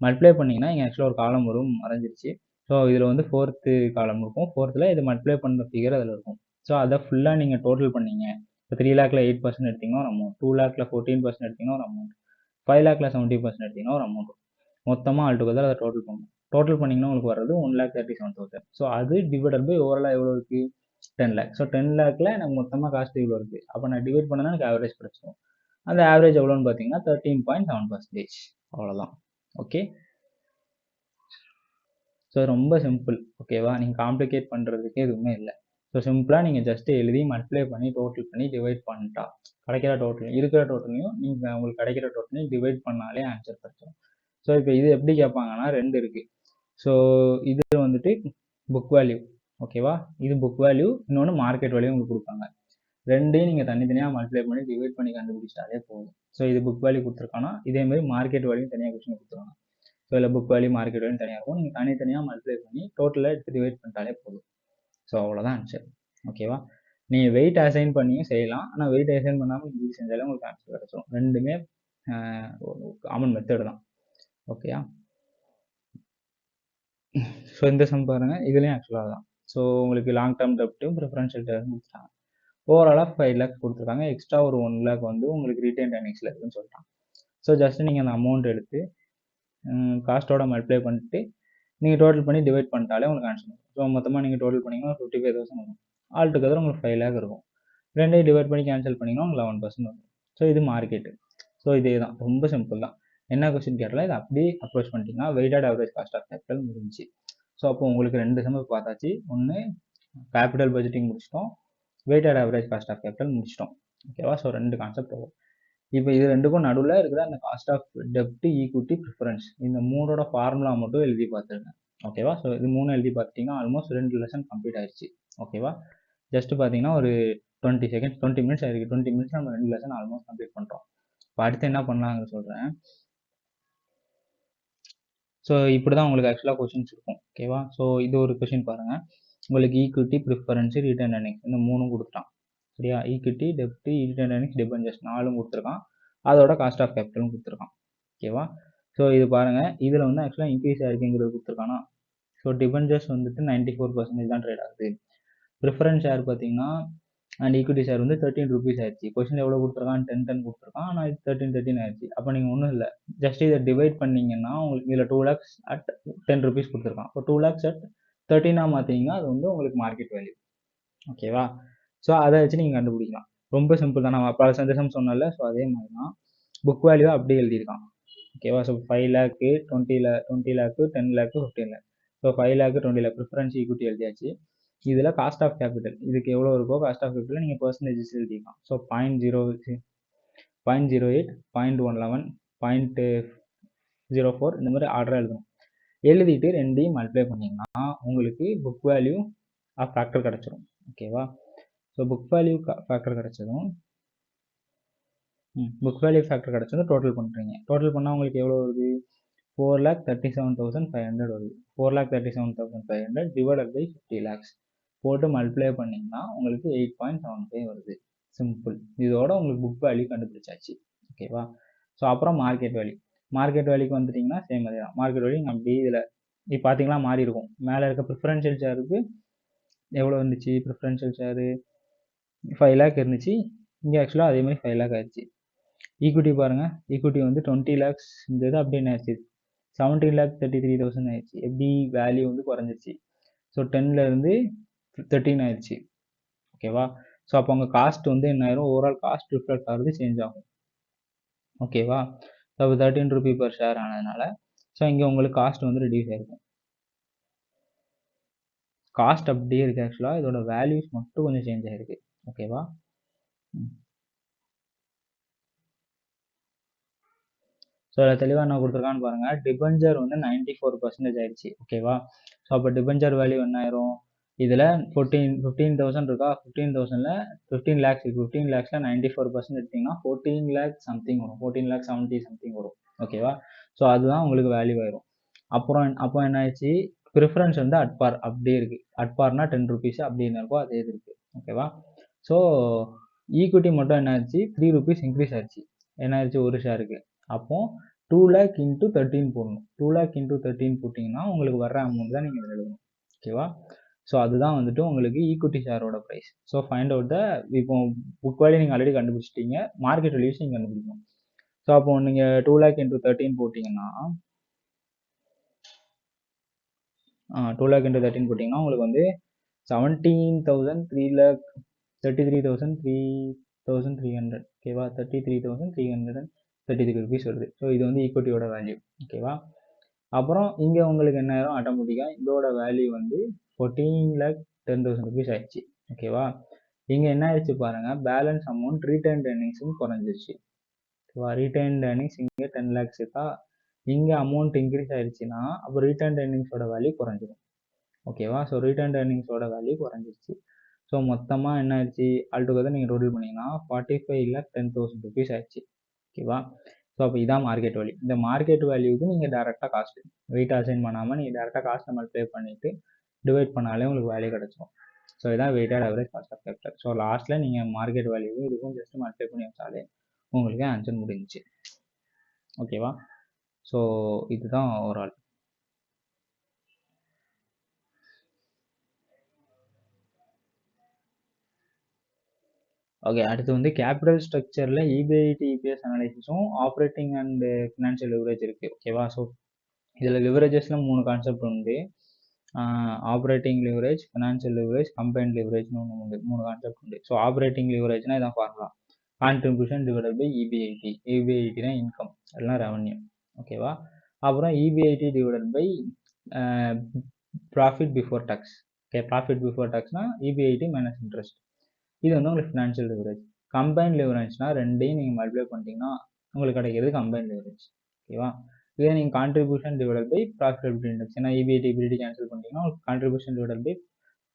மல்டிப்ளை பண்ணிங்கன்னா இங்கே ஆக்சுவலாக ஒரு காலம் வரும் மறைஞ்சிருச்சு. ஸோ இதில் வந்து 4th காலம் இருக்கும். 4th இது மல்டிப்ளை பண்ணுற ஃபிகர் அதில் இருக்கும். ஸோ அதை ஃபுல்லாக நீங்கள் டோட்டல் பண்ணீங்க. இப்போ 3 லேக்கில் 8% எடுத்தீங்கன்னா ஒரு அமௌண்ட், 2 லேக்கில் 14% எடுத்தீங்கன்னா ஒரு அமௌண்ட், 5 லேக்கில் 70% எடுத்தீங்கன்னா ஒரு அமௌண்ட். மொத்தமாக ஆல்டுகெதர் அதை டோட்டல் பண்ணணும். டோட்டல் பண்ணிங்கன்னா உங்களுக்கு வர்றது 1,37,000. ஸோ அது டிவைடட் பை ஓவராலாக எவ்வளோ இருக்குது 10 லேக். ஸோ 10 லேக்கில் எனக்கு மொத்தமாக காஸ்ட் இவ்வளோ இருக்குது. அப்போ நான் டிவைட் பண்ணனா எனக்கு ஆவரேஜ் கிடைச்சிடும். அந்த ஆவரேஜ் எவ்வளோன்னு பார்த்தீங்கன்னா 13.7%. அவ்வளோதான். ஓகே. ஸோ ரொம்ப சிம்பிள். ஓகேவா? நீங்கள் காம்ப்ளிகேட் பண்ணுறதுக்கு எதுவுமே இல்லை. ஸோ சிம்பிளாக நீங்கள் ஜஸ்ட்டு எழுதி மல்டிப்ளை பண்ணி டோட்டல் பண்ணி டிவைட் பண்ணிட்டா கிடைக்கிற டோட்டல் இருக்கிற டோட்டலையும் நீங்கள் உங்களுக்கு கிடைக்கிற டோட்டலையும் டிவைட் பண்ணாலே ஆன்சர் கிடைச்சிடும். ஸோ இப்போ இது எப்படி கேட்பாங்கன்னா 2 இருக்குது. ஸோ இது வந்துட்டு புக் வேல்யூ. ஓகேவா? இது புக் வேல்யூ, இன்னொன்று மார்க்கெட் வேல்யூ உங்களுக்கு கொடுப்பாங்க. ரெண்டையும் நீங்கள் தனித்தனியாக மல்டிப்ளை பண்ணி டிவைட் பண்ணி கண்டுபிடிச்சாலே போதும். ஸோ இது புக் வேல்யூ கொடுத்துருக்கானா இதேமாதிரி மார்க்கெட் வேல்யூ தனியாக கொஸ்டின் கொடுத்துருவாங்க. ஸோ இதில் புக் வேல்யூ மார்க்கெட் வேல்யூ தனியாக இருக்கும். நீங்கள் தனித்தனியாக மல்டிப்ளை பண்ணி டோட்டலாக எடுத்து டிவைட் பண்ணிட்டாலே போதும். ஸோ அவ்வளோதான் ஆன்சர். ஓகேவா? நீங்கள் வெயிட் அசைன் பண்ணியும் செய்யலாம். ஆனால் வெயிட் அசைன் பண்ணாமல் நீங்கள் செஞ்சாலே உங்களுக்கு ஆன்சர் கிடச்சிடும். ரெண்டுமே காமன் மெத்தட் தான். ஓகேயா? ஸோ இந்த சம் பாருங்கள், இதுலேயும் ஆக்சுவலாக தான். ஸோ உங்களுக்கு லாங் டேர்ம் டெப்ட்டும் ப்ரிஃபரன்ஷியல் டேர்ம் கொடுத்துட்டாங்க. ஓவராலாக 5 லேக்ஸ் கொடுத்துருக்காங்க. எக்ஸ்ட்ரா ஒரு 1 லேக் வந்து உங்களுக்கு ரீட்டைன் ஏர்னிங்ஸில் இருக்குன்னு சொல்லிட்டாங்க. ஸோ ஜஸ்ட் நீங்கள் அந்த அமௌண்ட் எடுத்து காஸ்ட்டோட மல்டிப்ளை பண்ணிட்டு நீங்கள் டோட்டல் பண்ணி டிவைட் பண்ணிட்டாலே உங்களுக்கு ஆன்சர் வரும். ஸோ மொத்தமாக நீங்கள் டோட்டல் பண்ணிங்கன்னா 55,000 வரும். ஆல் டுகெதர் உங்களுக்கு 5 லேக் இருக்கும். ரெண்டையும் டிவைட் பண்ணி கேன்சல் பண்ணிங்கன்னா உங்களுக்கு 11% வரும். ஸோ இது மார்க்கெட்டு. ஸோ இதே தான், ரொம்ப சிம்பிள் தான். என்ன கொஸ்டின் கேட்டாலும் இதை அப்படியே அப்ரோச் பண்ணிட்டீங்கன்னா weighted average cost of capital முடிஞ்சு. ஸோ அப்போ உங்களுக்கு 2 சம் பார்த்தாச்சு. ஒன்று கேபிட்டல் பட்ஜெட்டிங் முடிச்சிட்டோம், weighted average cost of capital முடிச்சிட்டோம். ஓகேவா? ஸோ 2 கான்செப்ட் வரும். இப்போ இது ரெண்டுக்கும் நடுவில் இருக்கிற அந்த காஸ்ட் ஆஃப் டெப்ட், ஈக்விட்டி, ப்ரிஃபரன்ஸ், இந்த 3ஓட ஃபார்முலா மட்டும் எழுதி பார்த்துருங்க. ஓகேவா? ஸோ இது 3 எழுதி பார்த்துட்டிங்கன்னா ஆல்மோஸ்ட் 2 லெசன் கம்ப்ளீட் ஆயிடுச்சு. ஓகேவா? ஜஸ்ட் பார்த்தீங்கன்னா ஒரு 20 மினிட்ஸ் ஆயிருக்கு. 20 மினிட்ஸ் நம்ம 2 லெசன் ஆல்மோஸ்ட் கம்ப்ளீட் பண்ணுறோம். இப்போ அடுத்து என்ன பண்ணலாங்க சொல்கிறேன். ஸோ இப்படி தான் உங்களுக்கு ஆக்சுவலாக கொஷின்ஸ் இருக்கும். ஓகேவா? ஸோ இது ஒரு கொஷின் பாருங்கள். உங்களுக்கு ஈக்விட்டி, ப்ரிஃபரன்ஸ், ரிட்டர்ன் ஏர்னிங்ஸ் இந்த 3 கொடுத்துட்டான். சரியா? ஈக்விட்டி, டெப்ட், ரிட்டர்ன் ஏர்னிங்ஸ், டிபெஞ்சர்ஸ் 4 கொடுத்துருக்கான். அதோட காஸ்ட் ஆஃப் கேபிட்டலும் கொடுத்துருக்கான். ஓகேவா? ஸோ இது பாருங்கள், இதில் வந்து ஆக்சுவலாக இன்க்ரீஸ் ஆகிருக்குங்கிறது கொடுத்துருக்கானா. ஸோ டிபெஞ்சர்ஸ் வந்துட்டு 94% தான் ட்ரேட் ஆகுது. ப்ரிஃபரன்ஸ் ஷேர் பார்த்தீங்கன்னா அண்ட் ஈக்விட்டி ஷேர் வந்து 13 ருபீஸ் ஆயிடுச்சு. கொஸ்டின் எவ்வளோ கொடுத்துருக்கான் 10 கொடுத்துருக்கான். ஆனால் இது 13 ஆயிடுச்சு. அப்போ நீங்கள் ஒன்றும் இல்லை, ஜஸ்ட் இதை டிவைட் பண்ணிங்கன்னா உங்களுக்கு இதில் 2 lakhs at 10 rupees கொடுத்துருக்கான். இப்போ 2 lakhs at 13 மாற்றிங்கன்னா அது வந்து உங்களுக்கு மார்க்கெட் வேல்யூ. ஓகேவா? ஸோ அதை வச்சு நீங்கள் கண்டுபிடிக்கலாம். ரொம்ப சிம்பிள் தான். நம்ம பல சந்தேகம் சொன்னால ஸோ அதே மாதிரி தான் புக் வேல்யூ அப்படியே எழுதியிருக்கான். ஓகேவா? So 5 lakh, 20 lakh, 10 lakh, 15 lakh. So 5 lakh, 20 lakh preference equity எழுதியாச்சு. இதில் காஸ்ட் ஆஃப் கேபிட்டல் இதுக்கு எவ்வளோ இருக்கோ காஸ்ட் ஆஃப் கேபிட்டல் நீங்கள் பர்சன்டேஜஸ் எழுதிக்கலாம். ஸோ 0.08, 0.111, 0.04 இந்த மாதிரி ஆர்டராக எழுதணும். எழுதிட்டு ரெண்டையும் மல்டிப்ளை பண்ணிங்கன்னா உங்களுக்கு புக் வேல்யூ ஆஃப் ஃபேக்டர் கிடச்சிரும். ஓகேவா? ஸோ புக் வேல்யூ ஃபேக்டர் கிடச்சதும் புக் வேல்யூ ஃபேக்டர் கிடச்சதும் டோட்டல் பண்ணுறீங்க. டோட்டல் பண்ணால் உங்களுக்கு எவ்வளோ வருது 4,37,500 வருது. 4,37,500 டிவைடட் பை 50 lakhs போட்டு மல்டிப்ளை பண்ணிங்கன்னா உங்களுக்கு 8.75 வருது. சிம்பிள். இதோட உங்களுக்கு புக் வேல்யூ கண்டுபிடிச்சாச்சு. ஓகேவா? ஸோ அப்புறம் மார்க்கெட் வேல்யூ. மார்க்கெட் வேல்யூக்கு வந்துட்டிங்கன்னா சேம் அதே தான். மார்க்கெட் வேல்யூ இங்கே அப்படியே இதில் இப்போ பார்த்தீங்கன்னா மாறி இருக்கும். மேலே இருக்க ப்ரிஃபரன்ஷியல் ஷேருக்கு எவ்வளோ இருந்துச்சு, ப்ரிஃபரன்ஷியல் ஷேரு 5 lakh இருந்துச்சு. இங்கே ஆக்சுவலாக அதே மாதிரி 5 lakh ஆயிடுச்சு. ஈக்விட்டி பாருங்க, ஈக்விட்டி வந்து 20 lakhs இருந்தது, அப்படியே என்ன ஆயிடுச்சு 17,33,000 ஆயிடுச்சு. எப்படி வேல்யூ வந்து குறைஞ்சிருச்சு. ஸோ 10ல இருந்து 13 ஆயிடுச்சு. ஓகேவா. ஸோ அப்போ உங்கள் காஸ்ட் வந்து என்ன ஆயிரும், ஓவரால் காஸ்ட் ரிஃப்ளெக்ட் ஆகுது, சேஞ்ச் ஆகும். ஓகேவா. ஸோ அப்போ 13 ரூபி பர் ஷேர் ஆனதுனால ஸோ இங்கே உங்களுக்கு காஸ்ட் வந்து ரெடியூஸ் ஆயிருக்கும். காஸ்ட் அப்படியே இருக்குது, ஆக்சுவலாக இதோட வேல்யூஸ் மட்டும் கொஞ்சம் சேஞ்ச் ஆகிருக்கு. ஓகேவா. ஸோ அதில் தெளிவாக என்ன கொடுத்துருக்கான்னு பாருங்கள். டிபெஞ்சர் வந்து 94% ஆயிடுச்சு. ஓகேவா. ஸோ அப்போ டிபெஞ்சர் வேல்யூ என்ன ஆயிரும், இதில் 15,000 இருக்கா, 15,000ல் 15 lakhs 15 lakhsல 94% எடுத்திங்கன்னா 14 lakh சம்திங் வரும், 14 lakh 70 சம்திங் வரும். ஓகேவா. ஸோ அதுதான் உங்களுக்கு வேல்யூ ஆயிரும். அப்புறம் அப்போ என்ன ஆயிடுச்சு, ப்ரிஃபரன்ஸ் வந்து அட்பார் அப்படியே இருக்குது. அட்பார்னா 10 rupees அப்படின்னு இருக்கோ அதே இது இருக்குது. ஓகேவா. ஸோ ஈக்விட்டி மட்டும் என்ன ஆயிடுச்சு, 3 rupees இன்க்ரீஸ் ஆயிடுச்சு. என்ன ஆயிடுச்சு ஒரு ஷேருக்கு. அப்போ 2 lakh into 13 போடணும். 2 lakh into 13 போட்டிங்கன்னா உங்களுக்கு வர்ற அமௌண்ட் தான் நீங்கள் எழுதணும். ஓகேவா. ஸோ அதுதான் வந்துட்டு உங்களுக்கு ஈக்விட்டி ஷேரோட price. So find out the, இப்போ புக் வேல்யூ நீங்கள் ஆல்ரெடி கண்டுபிடிச்சிட்டீங்க, மார்க்கெட் வேல்யூஸ் நீங்கள் கண்டுபிடிக்கணும். ஸோ அப்போ நீங்கள் 2 lakh into 13 போட்டிங்கன்னா 2 lakh into 13 போட்டிங்கன்னா உங்களுக்கு வந்து 17,333,300. ஓகேவா. 33,333 rupees வருது. ஸோ இது வந்து ஈக்விட்டியோட வேல்யூ. ஓகேவா. அப்புறம் இங்கே உங்களுக்கு என்ன ஆயிரும், ஆட்டோமேட்டிக்காக இதோட வேல்யூ வந்து 14,10,000 rupees ஆயிடுச்சு. ஓகேவா. இங்கே என்ன ஆயிடுச்சு பாருங்கள், பேலன்ஸ் அமௌண்ட் ரீட்டைன்ட் ஏர்னிங்ஸும் குறைஞ்சிருச்சு. ஓகேவா. ரீட்டைன்ட் ஏர்னிங்ஸ் இங்கே 10 lakhs இருக்கா, இங்கே அமௌண்ட் இன்க்ரீஸ் ஆயிடுச்சுன்னா அப்போ ரீட்டைன்ட் ஏர்னிங்ஸோட வேல்யூ குறைஞ்சிரும். ஓகேவா. ஸோ ரீட்டைன்ட் ஏர்னிங்ஸோட வேல்யூ குறைஞ்சிருச்சு. ஸோ மொத்தமாக என்ன ஆயிடுச்சு, ஆல்டுகெதர் நீங்கள் டோட்டல் பண்ணிங்கன்னா 45,10,000 rupees ஆயிடுச்சு. ஓகேவா. ஸோ அப்போ இதான் மார்க்கெட் வேல்யூ. இந்த மார்க்கெட் வேல்யூக்கு நீங்கள் டேரெக்டாக காஸ்ட் வெயிட் அசைன் பண்ணாமல் நீங்கள் டேரெக்டாக காஸ்ட் மல்டிப்ளை பண்ணிவிட்டு டிவைட் பண்ணாலே உங்களுக்கு வேல்யூ கிடச்சிரும். ஸோ இதான் weighted average cost of capital. So லாஸ்ட்டில் நீங்கள் மார்க்கெட் வேல்யூவும் இதுக்கும் ஜஸ்ட் மல்டிப்ளை பண்ணி வச்சாலே உங்களுக்கு ஆன்சர் முடிஞ்சிச்சு. ஓகேவா. ஸோ இதுதான் ஓவரால். ஓகே. அடுத்து வந்து கேபிட்டல் ஸ்ட்ரக்சரில் இபிஐடி இபிஎஸ் அனாலிசிஸும் ஆப்ரேட்டிங் அண்ட் ஃபினான்ஷியல் லிவரேஜ் இருக்குது. ஓகேவா. ஸோ இதில் லிவரேஜஸில் 3 கான்செப்ட் உண்டு. Operating leverage, financial leverage, combined லிவரேஜ்னு ஒன்று உண்டு. 3 கான்செப்ட் உண்டு. ஸோ ஆப்ரேட்டிங் லிவரேஜ்னா இதான் formula, contribution divided by EBIT. EBIT தான் இன்கம், எல்லாம் ரெவன்யூ. ஓகேவா. அப்புறம் EBIT divided by profit before tax. Okay. Profit before டேக்ஸ்னா இபிஐடி மைனஸ் இன்ட்ரெஸ்ட். இது வந்து உங்களுக்கு ஃபினான்ஷியல் லிவரேஜ். கம்பைன் லிவரேஜ்னா ரெண்டையும் நீங்கள் மல்டிப்ளை பண்ணிட்டீங்கன்னா உங்களுக்கு கிடைக்கிறது கம்பைன் லிவரேஜ். ஓகேவா. இதே நீங்கள் contribution divided by profitability index, ஏன்னா இபிஐடி இபிஐடி கேன்சல் பண்ணிட்டீங்கன்னா உங்களுக்கு contribution divided by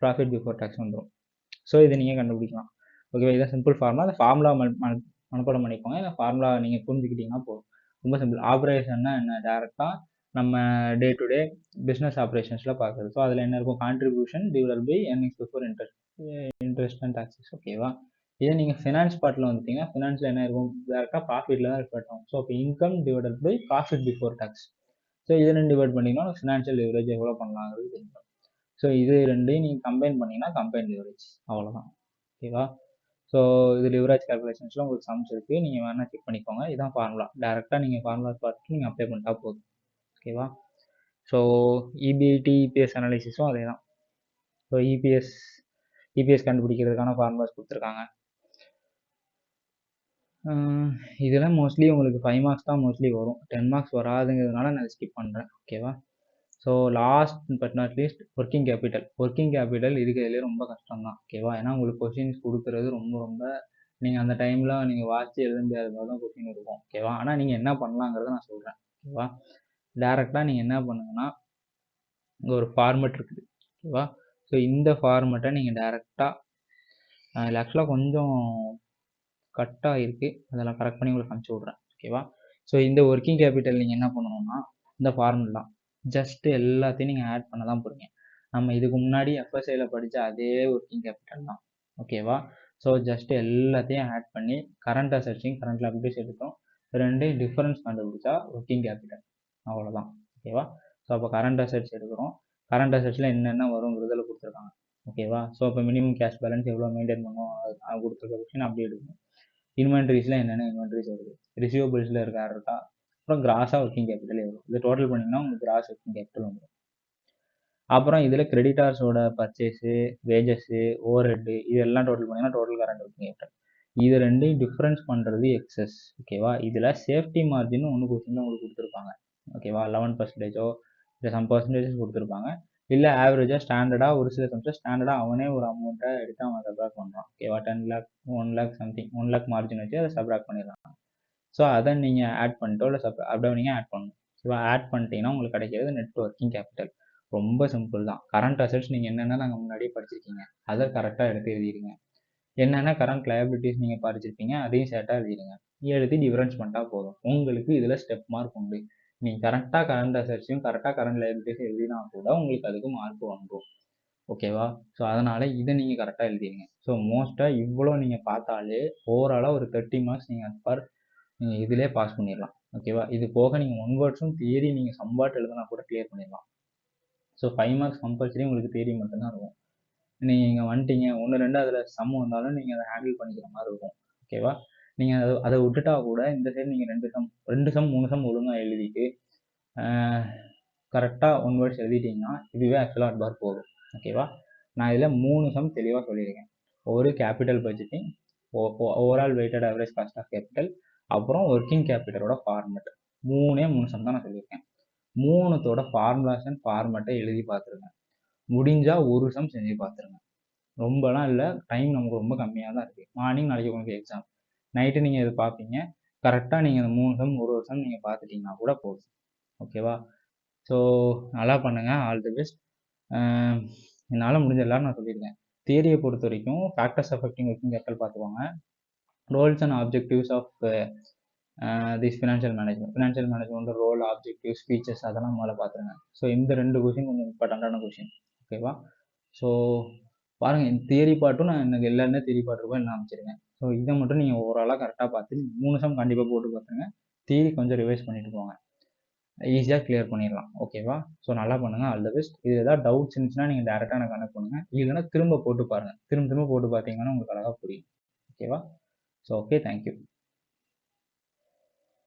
profit before tax வந்துடும். ஸோ இதை நீங்கள் கண்டுபிடிக்கலாம். ஓகேவா. இதான் சிம்பிள் ஃபார்முலா. அந்த ஃபார்முலா மனப்பாடம் பண்ணிக்கோங்க. இந்த ஃபார்முலா நீங்கள் புரிஞ்சுக்கிட்டீங்கன்னா போதும். ரொம்ப சிம்பிள். ஆப்ரேஷன்னா என்ன, டேரெக்டாக நம்ம டே டு டே பிஸ்னஸ் ஆப்ரேஷன்ஸில் பார்க்குறது. ஸோ அதில் என்ன இருக்கும், contribution divided by earnings before interest and taxes. ஓகேவா. இதே நீங்கள் ஃபினான்ஸ் பார்ட்டில் வந்துட்டீங்கன்னா ஃபினான்ஸில் என்ன இருக்கும், டேரெக்டாக ப்ராஃபிட்டில் தான் ரிஃப்ளெக்ட் ஆகும். ஸோ இப்போ income divided by profit before tax. So இது ரெண்டு டிவைட் பண்ணிங்கன்னா ஃபினான்ஷியல் லிவரேஜ் எவ்வளோ பண்ணலாங்கிறது தெரியும். ஸோ இது ரெண்டையும் நீங்கள் கம்பைன் பண்ணிங்கன்னா கம்பைன் லிவரேஜ், அவ்வளோதான். ஓகேவா. ஸோ இது லிவரேஜ் கால்குலேஷன்ஸில் உங்களுக்கு சம்ஸ் இருக்குது, நீங்கள் வேணால் செக் பண்ணிக்கோங்க. இதுதான் ஃபார்முலா. டேரெக்டாக நீங்கள் ஃபார்முலா பார்த்துட்டு நீங்கள் அப்ளை பண்ணிட்டா போதும். ஓகேவா. ஸோ இபிஐடி இபிஎஸ் அனாலிசிஸும் அதே தான். ஸோ இபிஎஸ் கண்டுபிடிக்கிறதுக்கான ஃபார்முலாஸ் கொடுத்துருக்காங்க. இதெல்லாம் மோஸ்ட்லி உங்களுக்கு 5 மார்க்ஸ் தான் மோஸ்ட்லி வரும், 10 மார்க்ஸ் வராதுங்கிறதுனால நான் ஸ்கிப் பண்ணுறேன். ஓகேவா. So last but not least working capital இருக்கிறதுலே ரொம்ப கஷ்டம் தான். ஓகேவா. ஏன்னா உங்களுக்கு கொஸ்டின்ஸ் கொடுக்குறது ரொம்ப நீங்கள் அந்த டைமில் நீங்கள் வாட்சி எழுத முடியாத மாதிரி தான் கொஸ்டின் இருக்கும். ஓகேவா. ஆனால் நீங்கள் என்ன பண்ணலாங்கிறத நான் சொல்கிறேன். ஓகேவா. டேரெக்டாக நீங்கள் என்ன பண்ணுங்கன்னா இங்கே ஒரு ஃபார்மெட் இருக்குது. ஓகேவா. ஸோ இந்த ஃபார்மெட்டை நீங்கள் டேரெக்டாக இதில் ஆக்சுவலாக கொஞ்சம் கட்டாக இருக்குது, அதெல்லாம் கரெக்ட் பண்ணி உங்களுக்கு அனுப்பிச்சி விட்றேன். ஓகேவா. ஸோ இந்த ஒர்க்கிங் கேபிட்டல் நீங்கள் என்ன பண்ணணும்னா இந்த ஃபார்முலா ஜஸ்ட் எல்லாத்தையும் நீங்கள் ஆட் பண்ண தான் போகிறீங்க. நம்ம இதுக்கு முன்னாடி எஃப்எஸ்ஐயில் படித்த அதே ஒர்க்கிங் கேபிட்டல் தான். ஓகேவா. ஸோ ஜஸ்ட் எல்லாத்தையும் ஆட் பண்ணி கரண்ட் அசெட்ஸையும் கரண்ட் லைபிலிட்டிஸ் எடுத்தோம், ரெண்டையும் டிஃபரன்ஸ் கண்டுபிடிச்சா ஒர்க்கிங் கேபிட்டல், அவ்வளோதான். ஓகேவா. ஸோ அப்போ கரண்ட் அசெட்ஸ் எடுக்கிறோம், கரண்ட் அசெட்ஸில் என்னென்ன வருங்கிறதுல கொடுத்துருக்காங்க. ஓகேவா. ஸோ இப்போ மினிமம் கேஷ் பேலன்ஸ் எவ்வளோ மெயின்டைன் பண்ணுவோம் அது கொடுத்துருக்க கொஸ்டின் அப்படி எடுக்கணும். இன்வென்ட்ரிஸில் என்னென்ன இன்வென்ட்ரிஸ் வருது, ரிசீவபிள்ஸில் இருக்க இருக்கா, அப்புறம் கிராஸாக ஒர்க்கிங் கேபிட்டல் எவ்வளோ, இதை டோட்டல் பண்ணிங்கன்னா உங்களுக்கு கிராஸ் ஒர்க்கிங் கேபிட்டல் வந்துடும். அப்புறம் இதில் கிரெடிட்டார்ஸோட பர்ச்சேஸு, வேஜஸ்ஸு, ஓவர் ஹெட்டு இதெல்லாம் டோட்டல் பண்ணிங்கன்னா டோட்டல் கரண்ட் ஒர்க்கிங் கேபிட்டல். இது ரெண்டையும் டிஃப்ரென்ஸ் பண்ணுறது எக்ஸஸ். ஓகேவா, இதில் சேஃப்டி மார்ஜின் ஒன்று கொஸ்டின் உங்களுக்கு கொடுத்துருப்பாங்க. ஓகேவா, 11%ஓ இல்லை சம் பர்சன்டேஜஸ் கொடுத்துருப்பாங்க. இல்லை ஆவரேஜாக ஸ்டாண்டர்டாக ஒரு சில சம்ஸை ஸ்டாண்டர்டாக அவனே ஒரு அமௌண்ட்டை எடுத்து அவன் சப்ராக்ட் பண்ணுறான். ஓகேவா, 10 lakh 1 lakh something 1 lakh margin வச்சு அதை சப்ராக்ட் பண்ணிடலாம். ஸோ அதை நீங்கள் ஆட் பண்ணிட்டோ இல்லை அப்படியே நீங்கள் ஆட் பண்ணணும். ஓகேவா, ஆட் பண்ணிட்டீங்கன்னா உங்களுக்கு கிடைக்கிறது நெட் ஒர்க்கிங் கேபிட்டல். ரொம்ப சிம்பிள் தான். கரண்ட் அசெட்ஸ் நீங்கள் என்னென்ன நாங்கள் முன்னாடியே படிச்சிருக்கீங்க அதை கரெக்டாக எடுத்து எழுதிடுங்க. என்னென்ன கரண்ட் லயபிலிட்டிஸ் நீங்கள் படிச்சிருப்பீங்க அதையும் சேர்ட்டாக எழுதிடுங்க. எழுதி டிஃபரன்ஸ் பண்ணிட்டா போதும். உங்களுக்கு இதில் ஸ்டெப் மார்க் உண்டு. நீங்கள் கரெக்டாக கரண்ட் அசெட்ஸையும் கரெக்டாக கரண்ட் லயபிலிட்டிஸும் எழுதினா கூட உங்களுக்கு அதுக்கு மார்க் வந்துடும். ஓகேவா, ஸோ அதனால் இதை நீங்கள் கரெக்டாக எழுதிடுங்க. ஸோ மோஸ்ட்டாக இவ்வளோ நீங்கள் பார்த்தாலே ஓவராலாக ஒரு 30 மார்க்ஸ் நீங்கள் பர் நீங்கள் இதிலே பாஸ் பண்ணிடலாம். ஓகேவா, இது போக நீங்கள் 1 வேர்ட்ஸும் தியரி நீங்கள் சம்பாட் எழுதுனா கூட கிளியர் பண்ணிடலாம். ஸோ 5 மார்க்ஸ் கம்பல்சரி உங்களுக்கு தியரி மட்டும்தான் இருக்கும். நீங்கள் இங்கே வந்துட்டீங்க 1 2 அதில் சம் வந்தாலும் நீங்கள் அதை ஹேண்டில் பண்ணிக்கிற மாதிரி இருக்கும். ஓகேவா, நீங்கள் அதை விட்டுட்டா கூட இந்த சைடு நீங்கள் 2 சம் 3 சம் ஒழுங்காக எழுதிட்டு கரெக்டாக 1 வேர்ட்ஸ் எழுதிட்டிங்கன்னா இதுவே ஆக்சுவலாக அட்பார் போதும். ஓகேவா, நான் இதில் 3 சம் தெளிவாக சொல்லியிருக்கேன். ஒரு capital budgeting, overall weighted average cost of capital, அப்புறம் ஒர்க்கிங் கேபிட்டலோட ஃபார்மெட். 3 சம் தான் நான் சொல்லியிருக்கேன். 3தோட ஃபார்முலாஸ் அண்ட் ஃபார்மெட்டை எழுதி பார்த்துருங்க. முடிஞ்சால் ஒரு சம் செஞ்சு பார்த்துருங்க. ரொம்பலாம் இல்லை, டைம் நமக்கு ரொம்ப கம்மியாக தான் இருக்குது. மார்னிங் நாளைக்கு உங்களுக்கு எக்ஸாம், நைட்டு நீங்கள் இது பார்ப்பீங்க. கரெக்டாக நீங்கள் அந்த 3 சம் ஒரு சம் நீங்கள் பார்த்துட்டிங்கன்னா கூட போதும். ஓகேவா, ஸோ நல்லா பண்ணுங்கள். All the best. என்னால் முடிஞ்ச எல்லாரும் நான் சொல்லியிருக்கேன். தியரியை பொறுத்த வரைக்கும் ஃபேக்டர்ஸ் அஃபெக்டிங் ஒர்க்கிங் கேபிட்டல் பார்த்துக்கோங்க. Roles and objectives of this financial management role, objective, speeches அதெல்லாம் முதல்ல பார்த்துருங்க. ஸோ இந்த 2 கொஷின் கொஞ்சம் இம்பார்ட்டண்ட்டான கொஷின். ஓகேவா, ஸோ பாருங்கள், இந்த தியரி பாட்டும் நான் எனக்கு எல்லாருமே தியரி பாட்டு இருக்கும் எல்லாம் அமைச்சிருக்கேன். ஸோ இதை மட்டும் நீங்கள் ஓவராலாக கரெக்டாக பார்த்து 3 சம் கண்டிப்பாக போட்டு பார்த்துருங்க. தியரி கொஞ்சம் ரிவைஸ் பண்ணிட்டு போங்க, ஈஸியாக கிளியர் பண்ணிடலாம். ஓகேவா, ஸோ நல்லா பண்ணுங்கள். All the best. இது ஏதாவது டவுட்ஸ் இருந்துச்சுன்னா நீங்கள் டேரெக்டாக எனக்கு கனெக்ட் பண்ணுங்கள். இல்லைன்னா திரும்ப போட்டு பாருங்கள். திரும்ப போட்டு பார்த்தீங்கன்னா உங்களுக்கு அழகாக புரியும். ஓகேவா, ஸோ ஓகே, தேங்க்யூ.